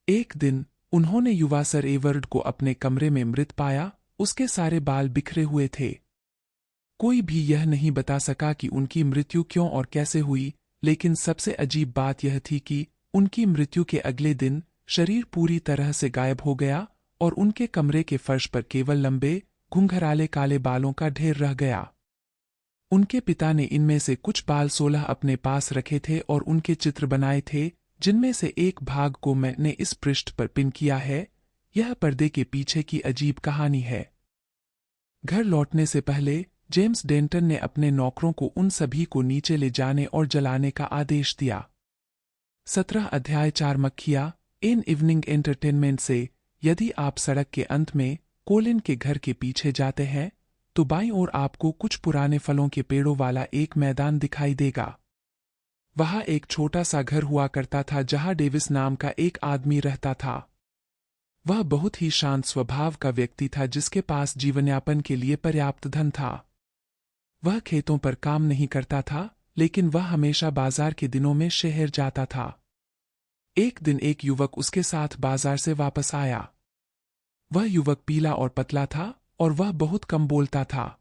एक दिन उन्होंने युवा सर एवरड को अपने कमरे में मृत पाया, उसके सारे बाल बिखरे हुए थे। कोई भी यह नहीं बता सका कि उनकी मृत्यु क्यों और कैसे हुई, लेकिन सबसे अजीब बात यह थी कि उनकी मृत्यु के अगले दिन शरीर पूरी तरह से गायब हो गया और उनके कमरे के फर्श पर केवल लंबे, घुंघराले काले बालों का ढेर रह गया। उनके पिता ने इनमें से कुछ बाल 16 अपने पास रखे थे और उनके चित्र बनाए थे, जिनमें से एक भाग को मैंने इस पृष्ठ पर पिन किया है। यह पर्दे के पीछे की अजीब कहानी है। घर लौटने से पहले जेम्स डेंटन ने अपने नौकरों को उन सभी को नीचे ले जाने और जलाने का आदेश दिया। 17 अध्याय 4 मक्खिया इन इवनिंग एंटरटेनमेंट से। यदि आप सड़क के अंत में कोलिन के घर के पीछे जाते हैं तो बाईं ओर आपको कुछ पुराने फलों के पेड़ों वाला एक मैदान दिखाई देगा। वहां एक छोटा सा घर हुआ करता था जहां डेविस नाम का एक आदमी रहता था। वह बहुत ही शांत स्वभाव का व्यक्ति था जिसके पास जीवनयापन के लिए पर्याप्त धन था। वह खेतों पर काम नहीं करता था, लेकिन वह हमेशा बाजार के दिनों में शहर जाता था। एक दिन एक युवक उसके साथ बाजार से वापस आया। वह युवक पीला और पतला था और वह बहुत कम बोलता था।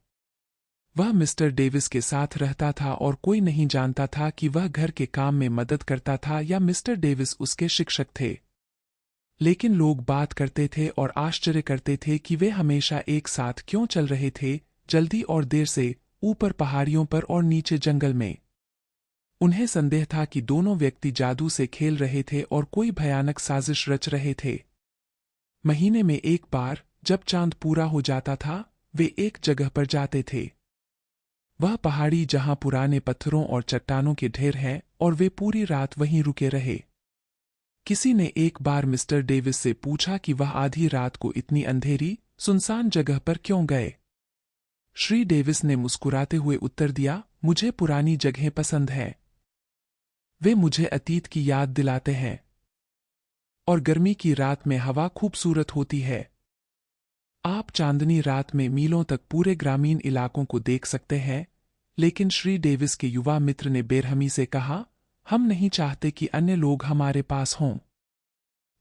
वह मिस्टर डेविस के साथ रहता था और कोई नहीं जानता था कि वह घर के काम में मदद करता था या मिस्टर डेविस उसके शिक्षक थे। लेकिन लोग बात करते थे और आश्चर्य करते थे कि वे हमेशा एक साथ क्यों चल रहे थे, जल्दी और देर से, ऊपर पहाड़ियों पर और नीचे जंगल में। उन्हें संदेह था कि दोनों व्यक्ति जादू से खेल रहे थे और कोई भयानक साजिश रच रहे थे। महीने में एक बार जब चांद पूरा हो जाता था, वे एक जगह पर जाते थे। वह पहाड़ी जहां पुराने पत्थरों और चट्टानों के ढेर हैं, और वे पूरी रात वहीं रुके रहे। किसी ने एक बार मिस्टर डेविस से पूछा कि वह आधी रात को इतनी अंधेरी, सुनसान जगह पर क्यों गए। श्री डेविस ने मुस्कुराते हुए उत्तर दिया, मुझे पुरानी जगहें पसंद हैं। वे मुझे अतीत की याद दिलाते हैं। और गर्मी की रात में हवा खूबसूरत होती है। आप चांदनी रात में मीलों तक पूरे ग्रामीण इलाकों को देख सकते हैं। लेकिन श्री डेविस के युवा मित्र ने बेरहमी से कहा, हम नहीं चाहते कि अन्य लोग हमारे पास हों।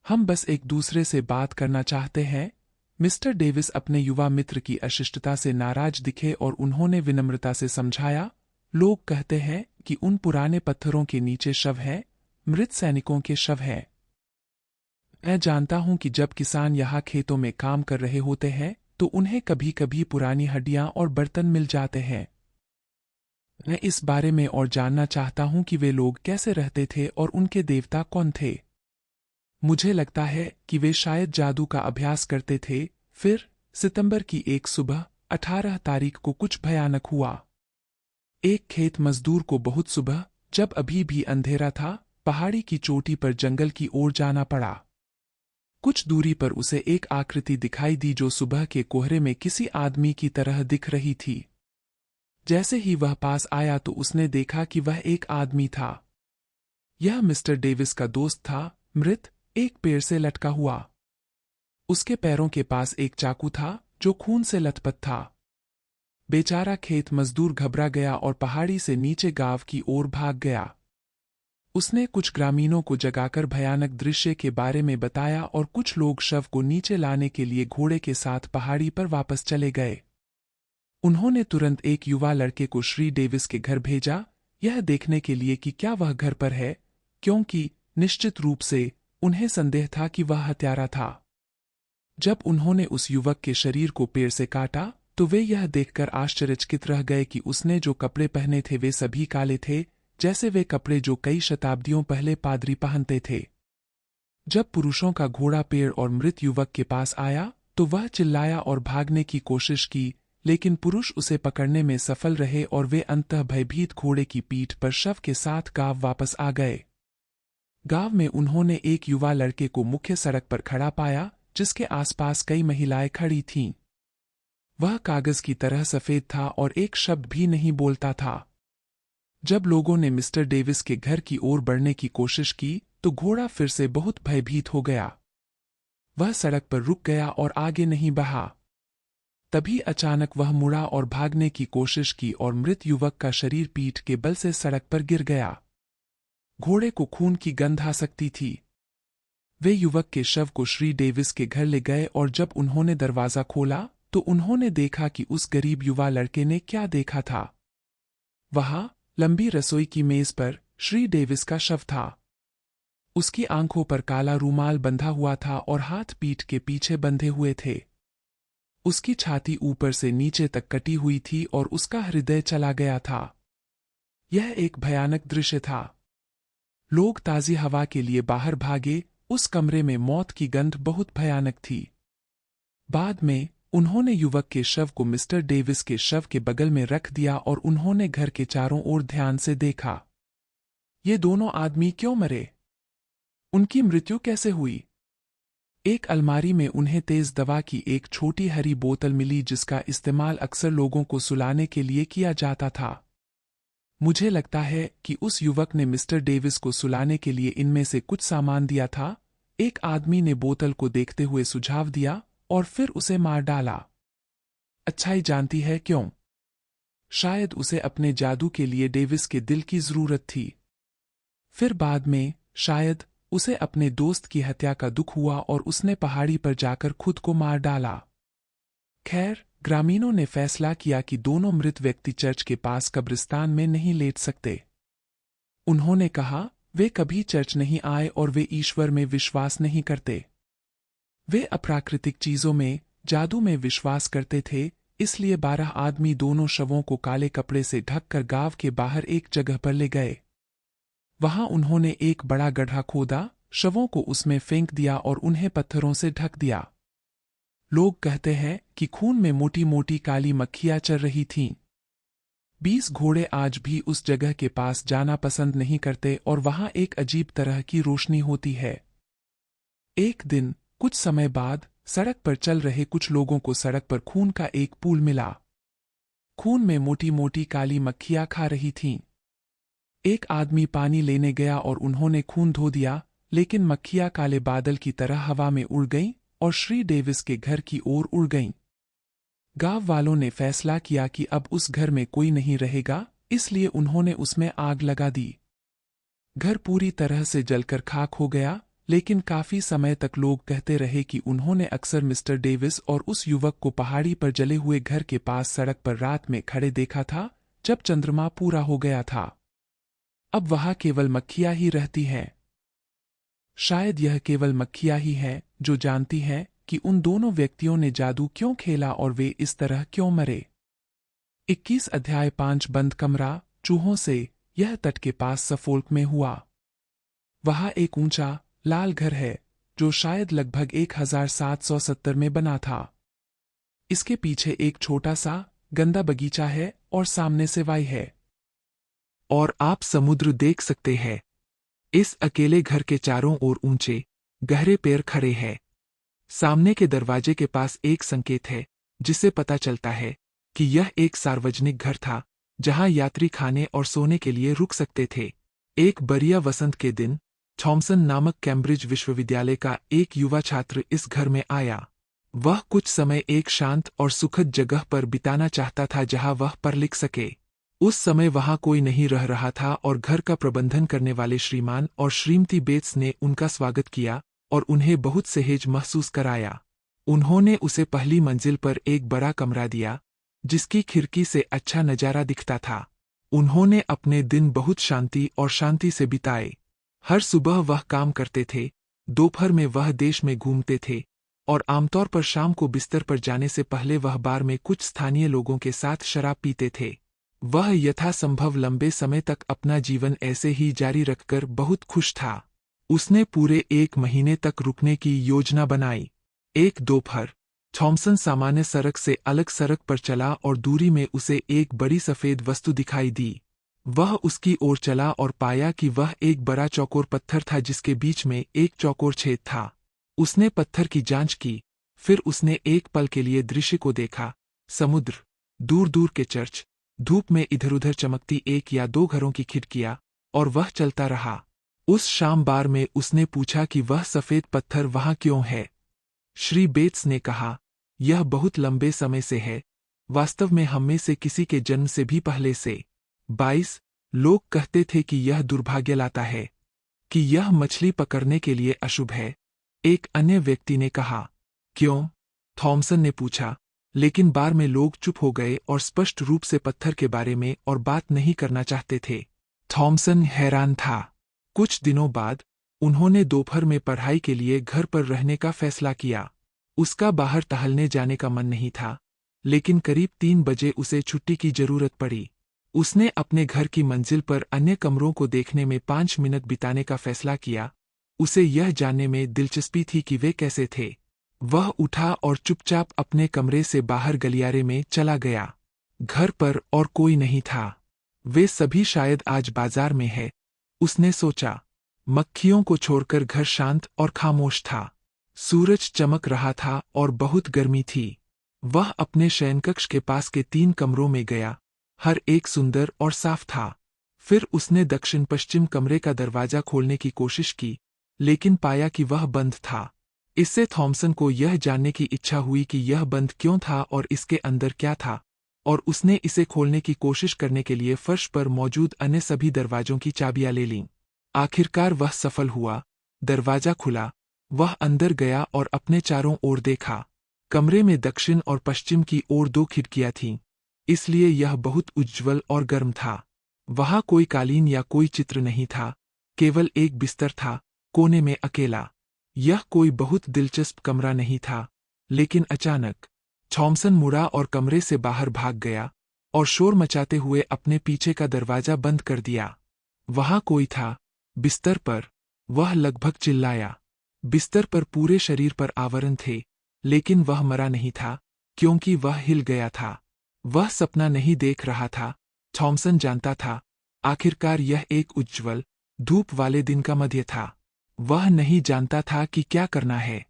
हम बस एक दूसरे से बात करना चाहते हैं। मिस्टर डेविस अपने युवा मित्र की अशिष्टता से नाराज दिखे और उन्होंने विनम्रता से समझाया, लोग कहते हैं कि उन पुराने पत्थरों के नीचे शव हैं, मृत सैनिकों के शव हैं। मैं जानता हूं कि जब किसान यहाँ खेतों में काम कर रहे होते हैं तो उन्हें कभी कभी पुरानी हड्डियां और बर्तन मिल जाते हैं। मैं इस बारे में और जानना चाहता हूं कि वे लोग कैसे रहते थे और उनके देवता कौन थे। मुझे लगता है कि वे शायद जादू का अभ्यास करते थे। फिर सितंबर की एक सुबह 18 तारीख को कुछ भयानक हुआ। एक खेत मजदूर को बहुत सुबह, जब अभी भी अंधेरा था, पहाड़ी की चोटी पर जंगल की ओर जाना पड़ा। कुछ दूरी पर उसे एक आकृति दिखाई दी जो सुबह के कोहरे में किसी आदमी की तरह दिख रही थी। जैसे ही वह पास आया तो उसने देखा कि वह एक आदमी था। यह मिस्टर डेविस का दोस्त था, मृत, एक पेड़ से लटका हुआ। उसके पैरों के पास एक चाकू था जो खून से लथपथ था। बेचारा खेत मजदूर घबरा गया और पहाड़ी से नीचे गांव की ओर भाग गया। उसने कुछ ग्रामीणों को जगाकर भयानक दृश्य के बारे में बताया और कुछ लोग शव को नीचे लाने के लिए घोड़े के साथ पहाड़ी पर वापस चले गए। उन्होंने तुरंत एक युवा लड़के को श्री डेविस के घर भेजा, यह देखने के लिए कि क्या वह घर पर है, क्योंकि निश्चित रूप से उन्हें संदेह था कि वह हत्यारा था। जब उन्होंने उस युवक के शरीर को पेड़ से काटा तो वे यह देखकर आश्चर्यचकित रह गए कि उसने जो कपड़े पहने थे वे सभी काले थे, जैसे वे कपड़े जो कई शताब्दियों पहले पादरी पहनते थे। जब पुरुषों का घोड़ा पेड़ और मृत युवक के पास आया तो वह चिल्लाया और भागने की कोशिश की, लेकिन पुरुष उसे पकड़ने में सफल रहे और वे अंततः भयभीत घोड़े की पीठ पर शव के साथ गांव वापस आ गए। गांव में उन्होंने एक युवा लड़के को मुख्य सड़क पर खड़ा पाया, जिसके आसपास कई महिलाएं खड़ी थीं। वह कागज की तरह सफेद था और एक शब्द भी नहीं बोलता था। जब लोगों ने मिस्टर डेविस के घर की ओर बढ़ने की कोशिश की तो घोड़ा फिर से बहुत भयभीत हो गया। वह सड़क पर रुक गया और आगे नहीं बढ़ा। तभी अचानक वह मुड़ा और भागने की कोशिश की और मृत युवक का शरीर पीठ के बल से सड़क पर गिर गया। घोड़े को खून की गंध आ सकती थी। वे युवक के शव को श्री डेविस के घर ले गए और जब उन्होंने दरवाजा खोला तो उन्होंने देखा कि उस गरीब युवा लड़के ने क्या देखा था। वहां लंबी रसोई की मेज पर श्री डेविस का शव था। उसकी आंखों पर काला रूमाल बंधा हुआ था और हाथ पीठ के पीछे बंधे हुए थे। उसकी छाती ऊपर से नीचे तक कटी हुई थी और उसका हृदय चला गया था। यह एक भयानक दृश्य था। लोग ताजी हवा के लिए बाहर भागे। उस कमरे में मौत की गंध बहुत भयानक थी। बाद में उन्होंने युवक के शव को मिस्टर डेविस के शव के बगल में रख दिया और उन्होंने घर के चारों ओर ध्यान से देखा। ये दोनों आदमी क्यों मरे? उनकी मृत्यु कैसे हुई? एक अलमारी में उन्हें तेज दवा की एक छोटी हरी बोतल मिली जिसका इस्तेमाल अक्सर लोगों को सुलाने के लिए किया जाता था। मुझे लगता है कि उस युवक ने मिस्टर डेविस को सुलाने के लिए इनमें से कुछ सामान दिया था, एक आदमी ने बोतल को देखते हुए सुझाव दिया, और फिर उसे मार डाला। अच्छाई जानती है क्यों? शायद उसे अपने जादू के लिए डेविस के दिल की जरूरत थी। फिर बाद में शायद उसे अपने दोस्त की हत्या का दुख हुआ और उसने पहाड़ी पर जाकर खुद को मार डाला। खैर, ग्रामीणों ने फैसला किया कि दोनों मृत व्यक्ति चर्च के पास कब्रिस्तान में नहीं लेट सकते। उन्होंने कहा वे कभी चर्च नहीं आए और वे ईश्वर में विश्वास नहीं करते। वे अप्राकृतिक चीजों में, जादू में विश्वास करते थे, इसलिए 12 आदमी दोनों शवों को काले कपड़े से ढककर गांव के बाहर एक जगह पर ले गए। वहां उन्होंने एक बड़ा गड्ढा खोदा, शवों को उसमें फेंक दिया और उन्हें पत्थरों से ढक दिया। लोग कहते हैं कि खून में मोटी मोटी काली मक्खियां चल रही थीं। 20 घोड़े आज भी उस जगह के पास जाना पसंद नहीं करते और वहां एक अजीब तरह की रोशनी होती है। एक दिन कुछ समय बाद सड़क पर चल रहे कुछ लोगों को सड़क पर खून का एक पूल मिला। खून में मोटी मोटी काली मक्खियां खा रही थीं। एक आदमी पानी लेने गया और उन्होंने खून धो दिया, लेकिन मक्खियां काले बादल की तरह हवा में उड़ गईं और श्री डेविस के घर की ओर उड़ गईं। गांव वालों ने फैसला किया कि अब उस घर में कोई नहीं रहेगा, इसलिए उन्होंने उसमें आग लगा दी। घर पूरी तरह से जलकर खाक हो गया, लेकिन काफी समय तक लोग कहते रहे कि उन्होंने अक्सर मिस्टर डेविस और उस युवक को पहाड़ी पर जले हुए घर के पास सड़क पर रात में खड़े देखा था, जब चंद्रमा पूरा हो गया था। अब वहां केवल मक्खियां ही रहती हैं। शायद यह केवल मक्खियां ही हैं जो जानती हैं कि उन दोनों व्यक्तियों ने जादू क्यों खेला और वे इस तरह क्यों मरे। 21 अध्याय 5 बंद कमरा चूहों से। यह तट के पास सफोल्क में हुआ। वहां एक ऊंचा लाल घर है जो शायद लगभग 1770 में बना था। इसके पीछे एक छोटा सा गंदा बगीचा है और सामने सिवाई है। और आप समुद्र देख सकते हैं। इस अकेले घर के चारों ओर ऊंचे गहरे पेड़ खड़े हैं। सामने के दरवाजे के पास एक संकेत है जिससे पता चलता है कि यह एक सार्वजनिक घर था जहां यात्री खाने और सोने के लिए रुक सकते थे। एक बढ़िया वसंत के दिन थॉमसन नामक कैम्ब्रिज विश्वविद्यालय का एक युवा छात्र इस घर में आया। वह कुछ समय एक शांत और सुखद जगह पर बिताना चाहता था जहां वह पर लिख सके। उस समय वहां कोई नहीं रह रहा था और घर का प्रबंधन करने वाले श्रीमान और श्रीमती बेट्स ने उनका स्वागत किया और उन्हें बहुत सहज महसूस कराया। उन्होंने उसे पहली मंजिल पर एक बड़ा कमरा दिया जिसकी खिड़की से अच्छा नजारा दिखता था। उन्होंने अपने दिन बहुत शांति से बिताए। हर सुबह वह काम करते थे, दोपहर में वह देश में घूमते थे और आमतौर पर शाम को बिस्तर पर जाने से पहले वह बार में कुछ स्थानीय लोगों के साथ शराब पीते थे। वह यथासंभव लंबे समय तक अपना जीवन ऐसे ही जारी रखकर बहुत खुश था। उसने पूरे 1 महीने तक रुकने की योजना बनाई। एक दोपहर थॉमसन सामान्य सड़क से अलग सड़क पर चला और दूरी में उसे एक बड़ी सफेद वस्तु दिखाई दी। वह उसकी ओर चला और पाया कि वह एक बड़ा चौकोर पत्थर था जिसके बीच में एक चौकोर छेद था। उसने पत्थर की जांच की, फिर उसने एक पल के लिए दृश्य को देखा। समुद्र, दूर दूर के चर्च, धूप में इधर उधर चमकती 1 या 2 घरों की खिड़कियां, और वह चलता रहा। उस शाम बार में उसने पूछा कि वह सफेद पत्थर वहां क्यों है। श्री बेट्स ने कहा, यह बहुत लंबे समय से है, वास्तव में हम में से किसी के जन्म से भी पहले से। 22 लोग कहते थे कि यह दुर्भाग्य लाता है, कि यह मछली पकड़ने के लिए अशुभ है। एक अन्य व्यक्ति ने कहा, क्यों? थॉमसन ने पूछा, लेकिन बार में लोग चुप हो गए और स्पष्ट रूप से पत्थर के बारे में और बात नहीं करना चाहते थे। थॉमसन हैरान था। कुछ दिनों बाद उन्होंने दोपहर में पढ़ाई के लिए घर पर रहने का फैसला किया। उसका बाहर टहलने जाने का मन नहीं था, लेकिन करीब 3 बजे उसे छुट्टी की जरूरत पड़ी। उसने अपने घर की मंजिल पर अन्य कमरों को देखने में 5 मिनट बिताने का फैसला किया। उसे यह जानने में दिलचस्पी थी कि वे कैसे थे। वह उठा और चुपचाप अपने कमरे से बाहर गलियारे में चला गया। घर पर और कोई नहीं था। वे सभी शायद आज बाजार में है, उसने सोचा। मक्खियों को छोड़कर घर शांत और खामोश था। सूरज चमक रहा था और बहुत गर्मी थी। वह अपने शयनकक्ष के पास के 3 कमरों में गया। हर एक सुंदर और साफ था। फिर उसने दक्षिण पश्चिम कमरे का दरवाजा खोलने की कोशिश की, लेकिन पाया कि वह बंद था। इससे थॉमसन को यह जानने की इच्छा हुई कि यह बंद क्यों था और इसके अंदर क्या था, और उसने इसे खोलने की कोशिश करने के लिए फर्श पर मौजूद अन्य सभी दरवाजों की चाबियां ले लीं। आखिरकार वह सफल हुआ। दरवाजा खुला। वह अंदर गया और अपने चारों ओर देखा। कमरे में दक्षिण और पश्चिम की ओर 2 खिड़कियां थीं, इसलिए यह बहुत उज्ज्वल और गर्म था। वहां कोई कालीन या कोई चित्र नहीं था, केवल एक बिस्तर था, कोने में अकेला। यह कोई बहुत दिलचस्प कमरा नहीं था, लेकिन अचानक थॉमसन मुड़ा और कमरे से बाहर भाग गया और शोर मचाते हुए अपने पीछे का दरवाजा बंद कर दिया। वहां कोई था, बिस्तर पर। वह लगभग चिल्लाया। बिस्तर पर पूरे शरीर पर आवरण थे, लेकिन वह मरा नहीं था, क्योंकि वह हिल गया था। वह सपना नहीं देख रहा था। थॉमसन जानता था, आखिरकार यह एक उज्ज्वल, धूप वाले दिन का मध्य था। वह नहीं जानता था कि क्या करना है।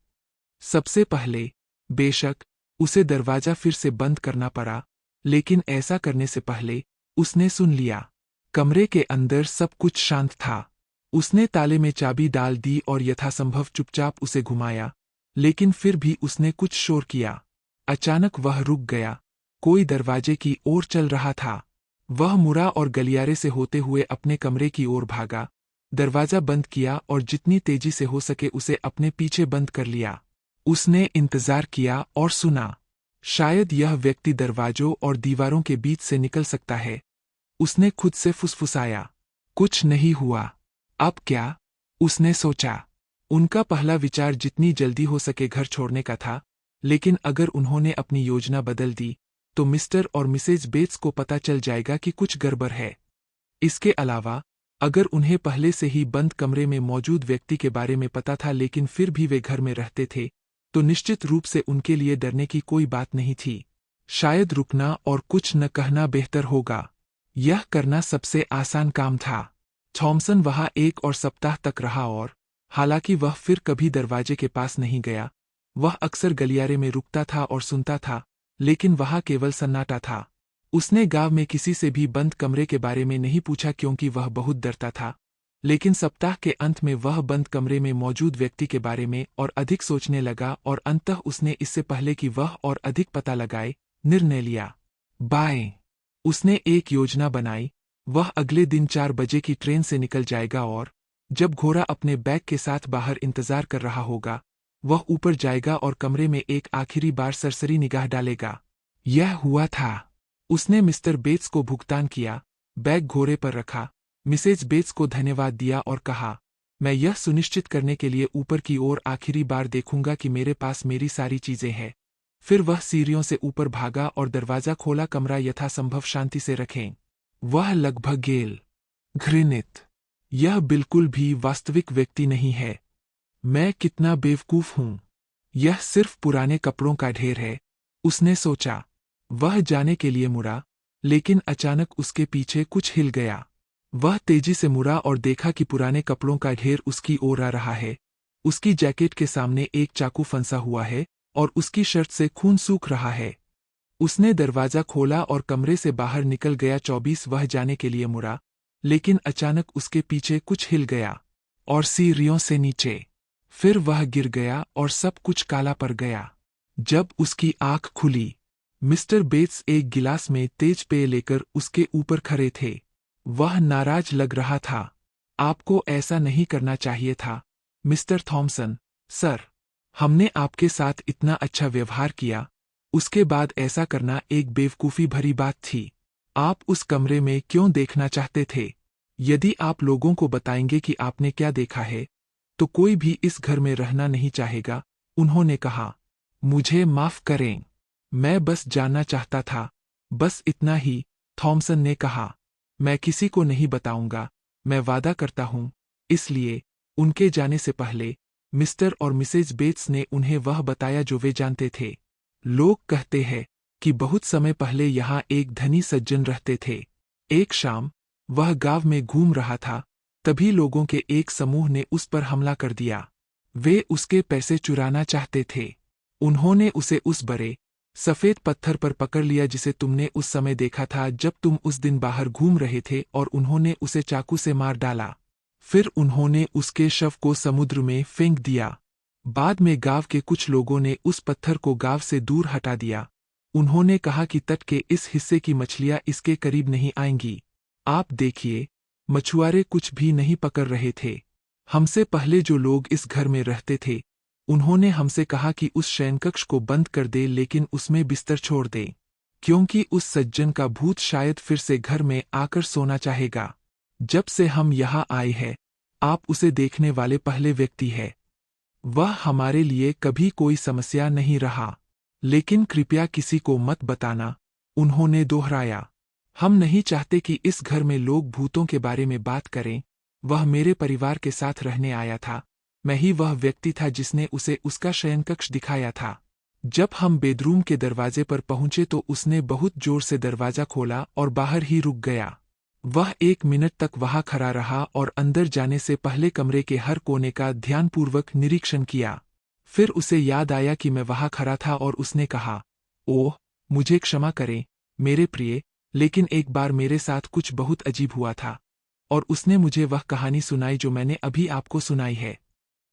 सबसे पहले, बेशक, उसे दरवाजा फिर से बंद करना पड़ा, लेकिन ऐसा करने से पहले उसने सुन लिया। कमरे के अंदर सब कुछ शांत था। उसने ताले में चाबी डाल दी और यथासंभव चुपचाप उसे घुमाया, लेकिन फिर भी उसने कुछ शोर किया। अचानक वह रुक गया। कोई दरवाजे की ओर चल रहा था। वह मुड़ा और गलियारे से होते हुए अपने कमरे की ओर भागा। दरवाजा बंद किया और जितनी तेजी से हो सके उसे अपने पीछे बंद कर लिया। उसने इंतजार किया और सुना। शायद यह व्यक्ति दरवाजों और दीवारों के बीच से निकल सकता है। उसने खुद से फुसफुसाया। कुछ नहीं हुआ। अब क्या? उसने सोचा। उनका पहला विचार जितनी जल्दी हो सके घर छोड़ने का था, लेकिन अगर उन्होंने अपनी योजना बदल दी, तो मिस्टर और मिसेज बेट्स को पता चल जाएगा कि कुछ गड़बड़ है। इसके अलावा, अगर उन्हें पहले से ही बंद कमरे में मौजूद व्यक्ति के बारे में पता था लेकिन फिर भी वे घर में रहते थे, तो निश्चित रूप से उनके लिए डरने की कोई बात नहीं थी। शायद रुकना और कुछ न कहना बेहतर होगा। यह करना सबसे आसान काम था। थॉमसन वहां 1 और सप्ताह तक रहा और हालांकि वह फिर कभी दरवाजे के पास नहीं गया, वह अक्सर गलियारे में रुकता था और सुनता था, लेकिन वहां केवल सन्नाटा था। उसने गांव में किसी से भी बंद कमरे के बारे में नहीं पूछा क्योंकि वह बहुत डरता था, लेकिन सप्ताह के अंत में वह बंद कमरे में मौजूद व्यक्ति के बारे में और अधिक सोचने लगा और अंततः उसने इससे पहले कि वह और अधिक पता लगाए, निर्णय लिया। बाएं। उसने एक योजना बनाई। वह अगले दिन 4 बजे की ट्रेन से निकल जाएगा और जब घोड़ा अपने बैग के साथ बाहर इंतजार कर रहा होगा, वह ऊपर जाएगा और कमरे में एक आखिरी बार सरसरी निगाह डालेगा। यह हुआ था। उसने मिस्टर बेट्स को भुगतान किया, बैग घोड़े पर रखा, मिसेज बेट्स को धन्यवाद दिया और कहा, मैं यह सुनिश्चित करने के लिए ऊपर की ओर आखिरी बार देखूंगा कि मेरे पास मेरी सारी चीजें हैं। फिर वह सीढ़ियों से ऊपर भागा और दरवाजा खोला। कमरा यथासंभव शांति से रखें। वह लगभग घृणित। यह बिल्कुल भी वास्तविक व्यक्ति नहीं है। मैं कितना बेवकूफ हूं। यह सिर्फ पुराने कपड़ों का ढेर है, उसने सोचा। वह जाने के लिए मुड़ा, लेकिन अचानक उसके पीछे कुछ हिल गया। वह तेजी से मुड़ा और देखा कि पुराने कपड़ों का ढेर उसकी ओर आ रहा है। उसकी जैकेट के सामने एक चाकू फंसा हुआ है और उसकी शर्ट से खून सूख रहा है। उसने दरवाजा खोला और कमरे से बाहर निकल गया। 24 वह जाने के लिए मुड़ा, लेकिन अचानक उसके पीछे कुछ हिल गया और सीढ़ियों से नीचे। फिर वह गिर गया और सब कुछ काला पड़ गया। जब उसकी आंख खुली, मिस्टर बेट्स एक गिलास में तेज पेय लेकर उसके ऊपर खड़े थे। वह नाराज लग रहा था। आपको ऐसा नहीं करना चाहिए था, मिस्टर थॉमसन, सर। हमने आपके साथ इतना अच्छा व्यवहार किया, उसके बाद ऐसा करना एक बेवकूफ़ी भरी बात थी। आप उस कमरे में क्यों देखना चाहते थे? यदि आप लोगों को बताएंगे कि आपने क्या देखा है, तो कोई भी इस घर में रहना नहीं चाहेगा, उन्होंने कहा। मुझे माफ करें, मैं बस जानना चाहता था, बस इतना ही, थॉमसन ने कहा। मैं किसी को नहीं बताऊंगा, मैं वादा करता हूं। इसलिए, उनके जाने से पहले, मिस्टर और मिसेज बेट्स ने उन्हें वह बताया जो वे जानते थे। लोग कहते हैं कि बहुत समय पहले यहाँ एक धनी सज्जन रहते थे। एक शाम वह गांव में घूम रहा था, तभी लोगों के एक समूह ने उस पर हमला कर दिया। वे उसके पैसे चुराना चाहते थे। उन्होंने उसे उस बड़े सफेद पत्थर पर पकड़ लिया जिसे तुमने उस समय देखा था जब तुम उस दिन बाहर घूम रहे थे, और उन्होंने उसे चाकू से मार डाला। फिर उन्होंने उसके शव को समुद्र में फेंक दिया। बाद में गांव के कुछ लोगों ने उस पत्थर को गांव से दूर हटा दिया। उन्होंने कहा कि तट के इस हिस्से की मछलियां इसके करीब नहीं आएंगी। आप देखिए, मछुआरे कुछ भी नहीं पकड़ रहे थे। हमसे पहले जो लोग इस घर में रहते थे, उन्होंने हमसे कहा कि उस शयनकक्ष को बंद कर दे, लेकिन उसमें बिस्तर छोड़ दे, क्योंकि उस सज्जन का भूत शायद फिर से घर में आकर सोना चाहेगा। जब से हम यहाँ आए हैं, आप उसे देखने वाले पहले व्यक्ति हैं। वह हमारे लिए कभी कोई समस्या नहीं रहा, लेकिन कृपया किसी को मत बताना, उन्होंने दोहराया। हम नहीं चाहते कि इस घर में लोग भूतों के बारे में बात करें। वह मेरे परिवार के साथ रहने आया था। मैं ही वह व्यक्ति था जिसने उसे उसका शयनकक्ष दिखाया था। जब हम बेडरूम के दरवाजे पर पहुंचे तो उसने बहुत जोर से दरवाजा खोला और बाहर ही रुक गया। वह 1 मिनट तक वहां खड़ा रहा और अंदर जाने से पहले कमरे के हर कोने का ध्यानपूर्वक निरीक्षण किया। फिर उसे याद आया कि मैं वहां खड़ा था और उसने कहा, ओह, मुझे क्षमा करें मेरे प्रिय, लेकिन एक बार मेरे साथ कुछ बहुत अजीब हुआ था। और उसने मुझे वह कहानी सुनाई जो मैंने अभी आपको सुनाई है।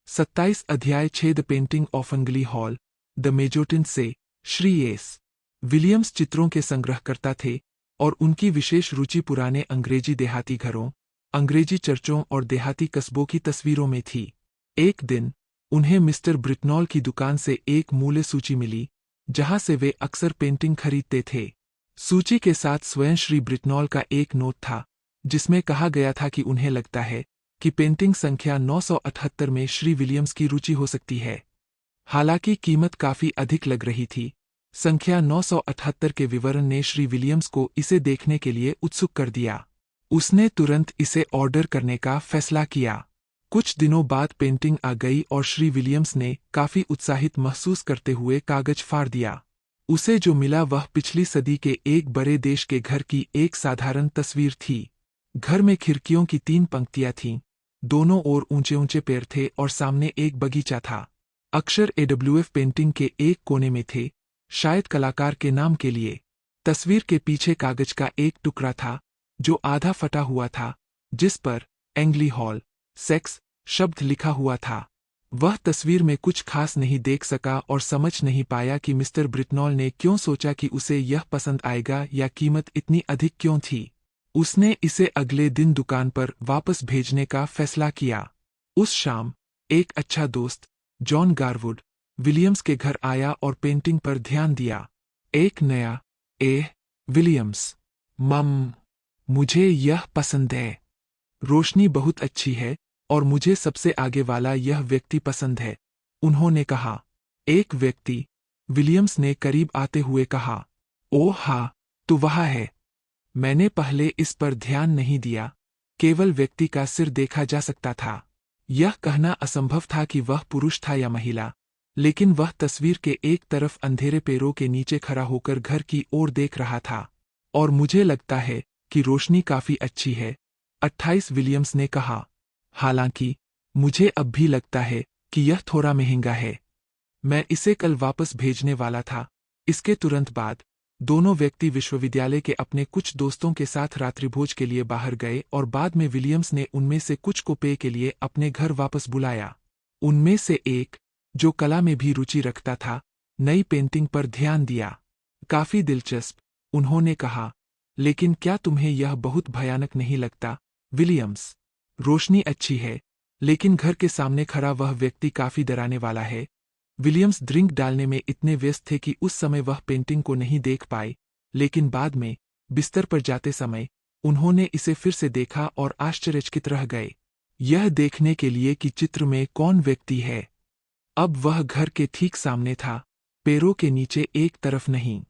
27 अध्याय 6 द पेंटिंग ऑफ अंगली हॉल द मेजोटिन से श्री एस विलियम्स चित्रों के संग्रहकर्ता थे और उनकी विशेष रुचि पुराने अंग्रेजी देहाती घरों, अंग्रेजी चर्चों और देहाती कस्बों की तस्वीरों में थी। एक दिन उन्हें मिस्टर ब्रिटनॉल की दुकान से एक मूल्य सूची मिली, जहां से वे अक्सर पेंटिंग खरीदते थे। सूची के साथ स्वयं श्री ब्रिटनॉल का एक नोट था, जिसमें कहा गया था कि उन्हें लगता है कि पेंटिंग संख्या 978 में श्री विलियम्स की रुचि हो सकती है। हालांकि कीमत काफी अधिक लग रही थी, संख्या 978 के विवरण ने श्री विलियम्स को इसे देखने के लिए उत्सुक कर दिया। उसने तुरंत इसे ऑर्डर करने का फैसला किया। कुछ दिनों बाद पेंटिंग आ गई और श्री विलियम्स ने काफी उत्साहित महसूस करते हुए कागज फाड़ दिया। उसे जो मिला वह पिछली सदी के एक बड़े देश के घर की एक साधारण तस्वीर थी। घर में खिड़कियों की 3 पंक्तियां थीं, दोनों ओर ऊंचे ऊंचे पेड़ थे और सामने एक बगीचा था। अक्षर AWF पेंटिंग के एक कोने में थे, शायद कलाकार के नाम के लिए। तस्वीर के पीछे कागज का एक टुकड़ा था जो आधा फटा हुआ था, जिस पर एंग्ली हॉल सेक्स शब्द लिखा हुआ था। वह तस्वीर में कुछ खास नहीं देख सका और समझ नहीं पाया कि मिस्टर ब्रिटनॉल ने क्यों सोचा कि उसे यह पसंद आएगा या कीमत इतनी अधिक क्यों थी। उसने इसे अगले दिन दुकान पर वापस भेजने का फैसला किया। उस शाम एक अच्छा दोस्त जॉन गारवुड विलियम्स के घर आया और पेंटिंग पर ध्यान दिया। एक नया विलियम्स, मम, मुझे यह पसंद है। रोशनी बहुत अच्छी है और मुझे सबसे आगे वाला यह व्यक्ति पसंद है, उन्होंने कहा। एक व्यक्ति, विलियम्स ने करीब आते हुए कहा। ओह हाँ, तो वहाँ है। मैंने पहले इस पर ध्यान नहीं दिया, केवल व्यक्ति का सिर देखा जा सकता था। यह कहना असंभव था कि वह पुरुष था या महिला, लेकिन वह तस्वीर के एक तरफ अंधेरे पैरों के नीचे खड़ा होकर घर की ओर देख रहा था। और मुझे लगता है कि रोशनी काफी अच्छी है, 28 विलियम्स ने कहा। हालांकि मुझे अब भी लगता है कि यह थोड़ा महंगा है। मैं इसे कल वापस भेजने वाला था। इसके तुरंत बाद दोनों व्यक्ति विश्वविद्यालय के अपने कुछ दोस्तों के साथ रात्रिभोज के लिए बाहर गए और बाद में विलियम्स ने उनमें से कुछ को पेय के लिए अपने घर वापस बुलाया। उनमें से एक, जो कला में भी रुचि रखता था, नई पेंटिंग पर ध्यान दिया। काफी दिलचस्प, उन्होंने कहा, लेकिन क्या तुम्हें यह बहुत भयानक नहीं लगता, विलियम्स? रोशनी अच्छी है, लेकिन घर के सामने खड़ा वह व्यक्ति काफी डराने वाला है। विलियम्स ड्रिंक डालने में इतने व्यस्त थे कि उस समय वह पेंटिंग को नहीं देख पाए, लेकिन बाद में बिस्तर पर जाते समय उन्होंने इसे फिर से देखा और आश्चर्यचकित रह गए, यह देखने के लिए कि चित्र में कौन व्यक्ति है। अब वह घर के ठीक सामने था, पैरों के नीचे एक तरफ नहीं।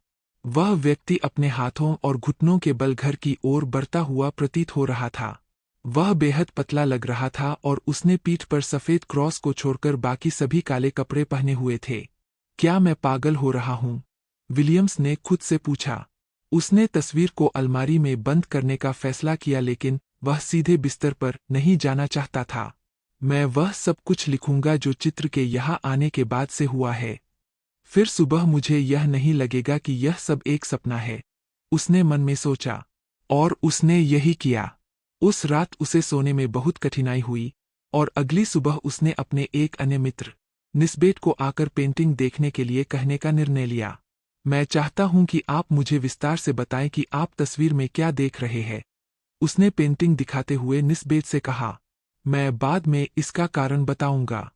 वह व्यक्ति अपने हाथों और घुटनों के बल घर की ओर बढ़ता हुआ प्रतीत हो रहा था। वह बेहद पतला लग रहा था और उसने पीठ पर सफेद क्रॉस को छोड़कर बाकी सभी काले कपड़े पहने हुए थे। क्या मैं पागल हो रहा हूं? विलियम्स ने खुद से पूछा। उसने तस्वीर को अलमारी में बंद करने का फैसला किया, लेकिन वह सीधे बिस्तर पर नहीं जाना चाहता था। मैं वह सब कुछ लिखूंगा जो चित्र के यहाँ आने के बाद से हुआ है। फिर सुबह मुझे यह नहीं लगेगा कि यह सब एक सपना है, उसने मन में सोचा। और उसने यही किया। उस रात उसे सोने में बहुत कठिनाई हुई और अगली सुबह उसने अपने एक अन्य मित्र निस्बेट को आकर पेंटिंग देखने के लिए कहने का निर्णय लिया। मैं चाहता हूं कि आप मुझे विस्तार से बताएं कि आप तस्वीर में क्या देख रहे हैं, उसने पेंटिंग दिखाते हुए निस्बेट से कहा। मैं बाद में इसका कारण बताऊंगा।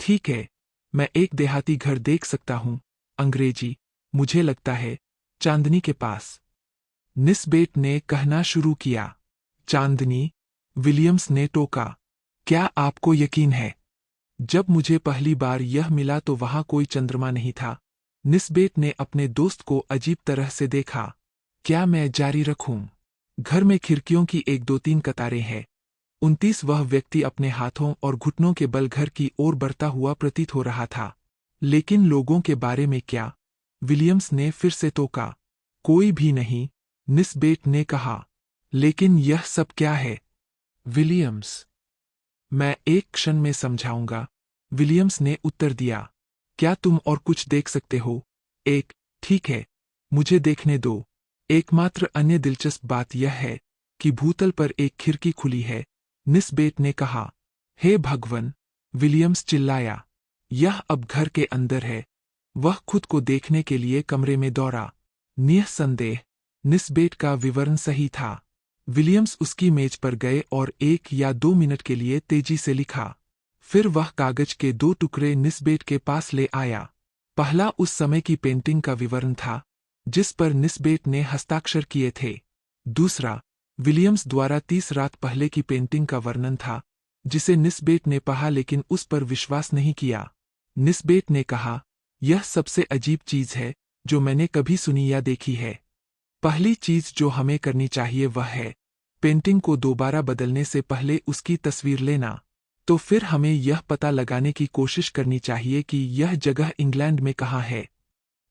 ठीक है, मैं एक देहाती घर देख सकता हूं, अंग्रेजी, मुझे लगता है, चांदनी के पास, निस्बेट ने कहना शुरू किया। चांदनी, विलियम्स ने टोका। क्या आपको यकीन है? जब मुझे पहली बार यह मिला तो वहां कोई चंद्रमा नहीं था। निस्बेट ने अपने दोस्त को अजीब तरह से देखा। क्या मैं जारी रखूं? घर में खिड़कियों की 1 2 3 कतारें हैं। 29 वह व्यक्ति अपने हाथों और घुटनों के बल घर की ओर बढ़ता हुआ प्रतीत हो रहा था। लेकिन लोगों के बारे में क्या? विलियम्स ने फिर से टोका। कोई भी नहीं, निस्बेट ने कहा। लेकिन यह सब क्या है? विलियम्स, मैं एक क्षण में समझाऊंगा, विलियम्स ने उत्तर दिया। क्या तुम और कुछ देख सकते हो? ठीक है, मुझे देखने दो। एकमात्र अन्य दिलचस्प बात यह है कि भूतल पर एक खिड़की खुली है, निस्बेट ने कहा। हे भगवन, विलियम्स चिल्लाया। यह अब घर के अंदर है। वह खुद को देखने के लिए कमरे में दौड़ा। निस्संदेह, निस्बेट का विवरण सही था। विलियम्स उसकी मेज पर गए और 1 या 2 मिनट के लिए तेजी से लिखा। फिर वह कागज के 2 टुकड़े निस्बेट के पास ले आया। पहला उस समय की पेंटिंग का विवरण था, जिस पर निस्बेट ने हस्ताक्षर किए थे। दूसरा, विलियम्स द्वारा 30 रात पहले की पेंटिंग का वर्णन था, जिसे निस्बेट ने पढ़ा लेकिन उस पर विश्वास नहीं किया। निस्बेट ने कहा, यह सबसे अजीब चीज है जो मैंने कभी सुनी या देखी है। पहली चीज जो हमें करनी चाहिए वह है पेंटिंग को दोबारा बदलने से पहले उसकी तस्वीर लेना। तो फिर हमें यह पता लगाने की कोशिश करनी चाहिए कि यह जगह इंग्लैंड में कहाँ है।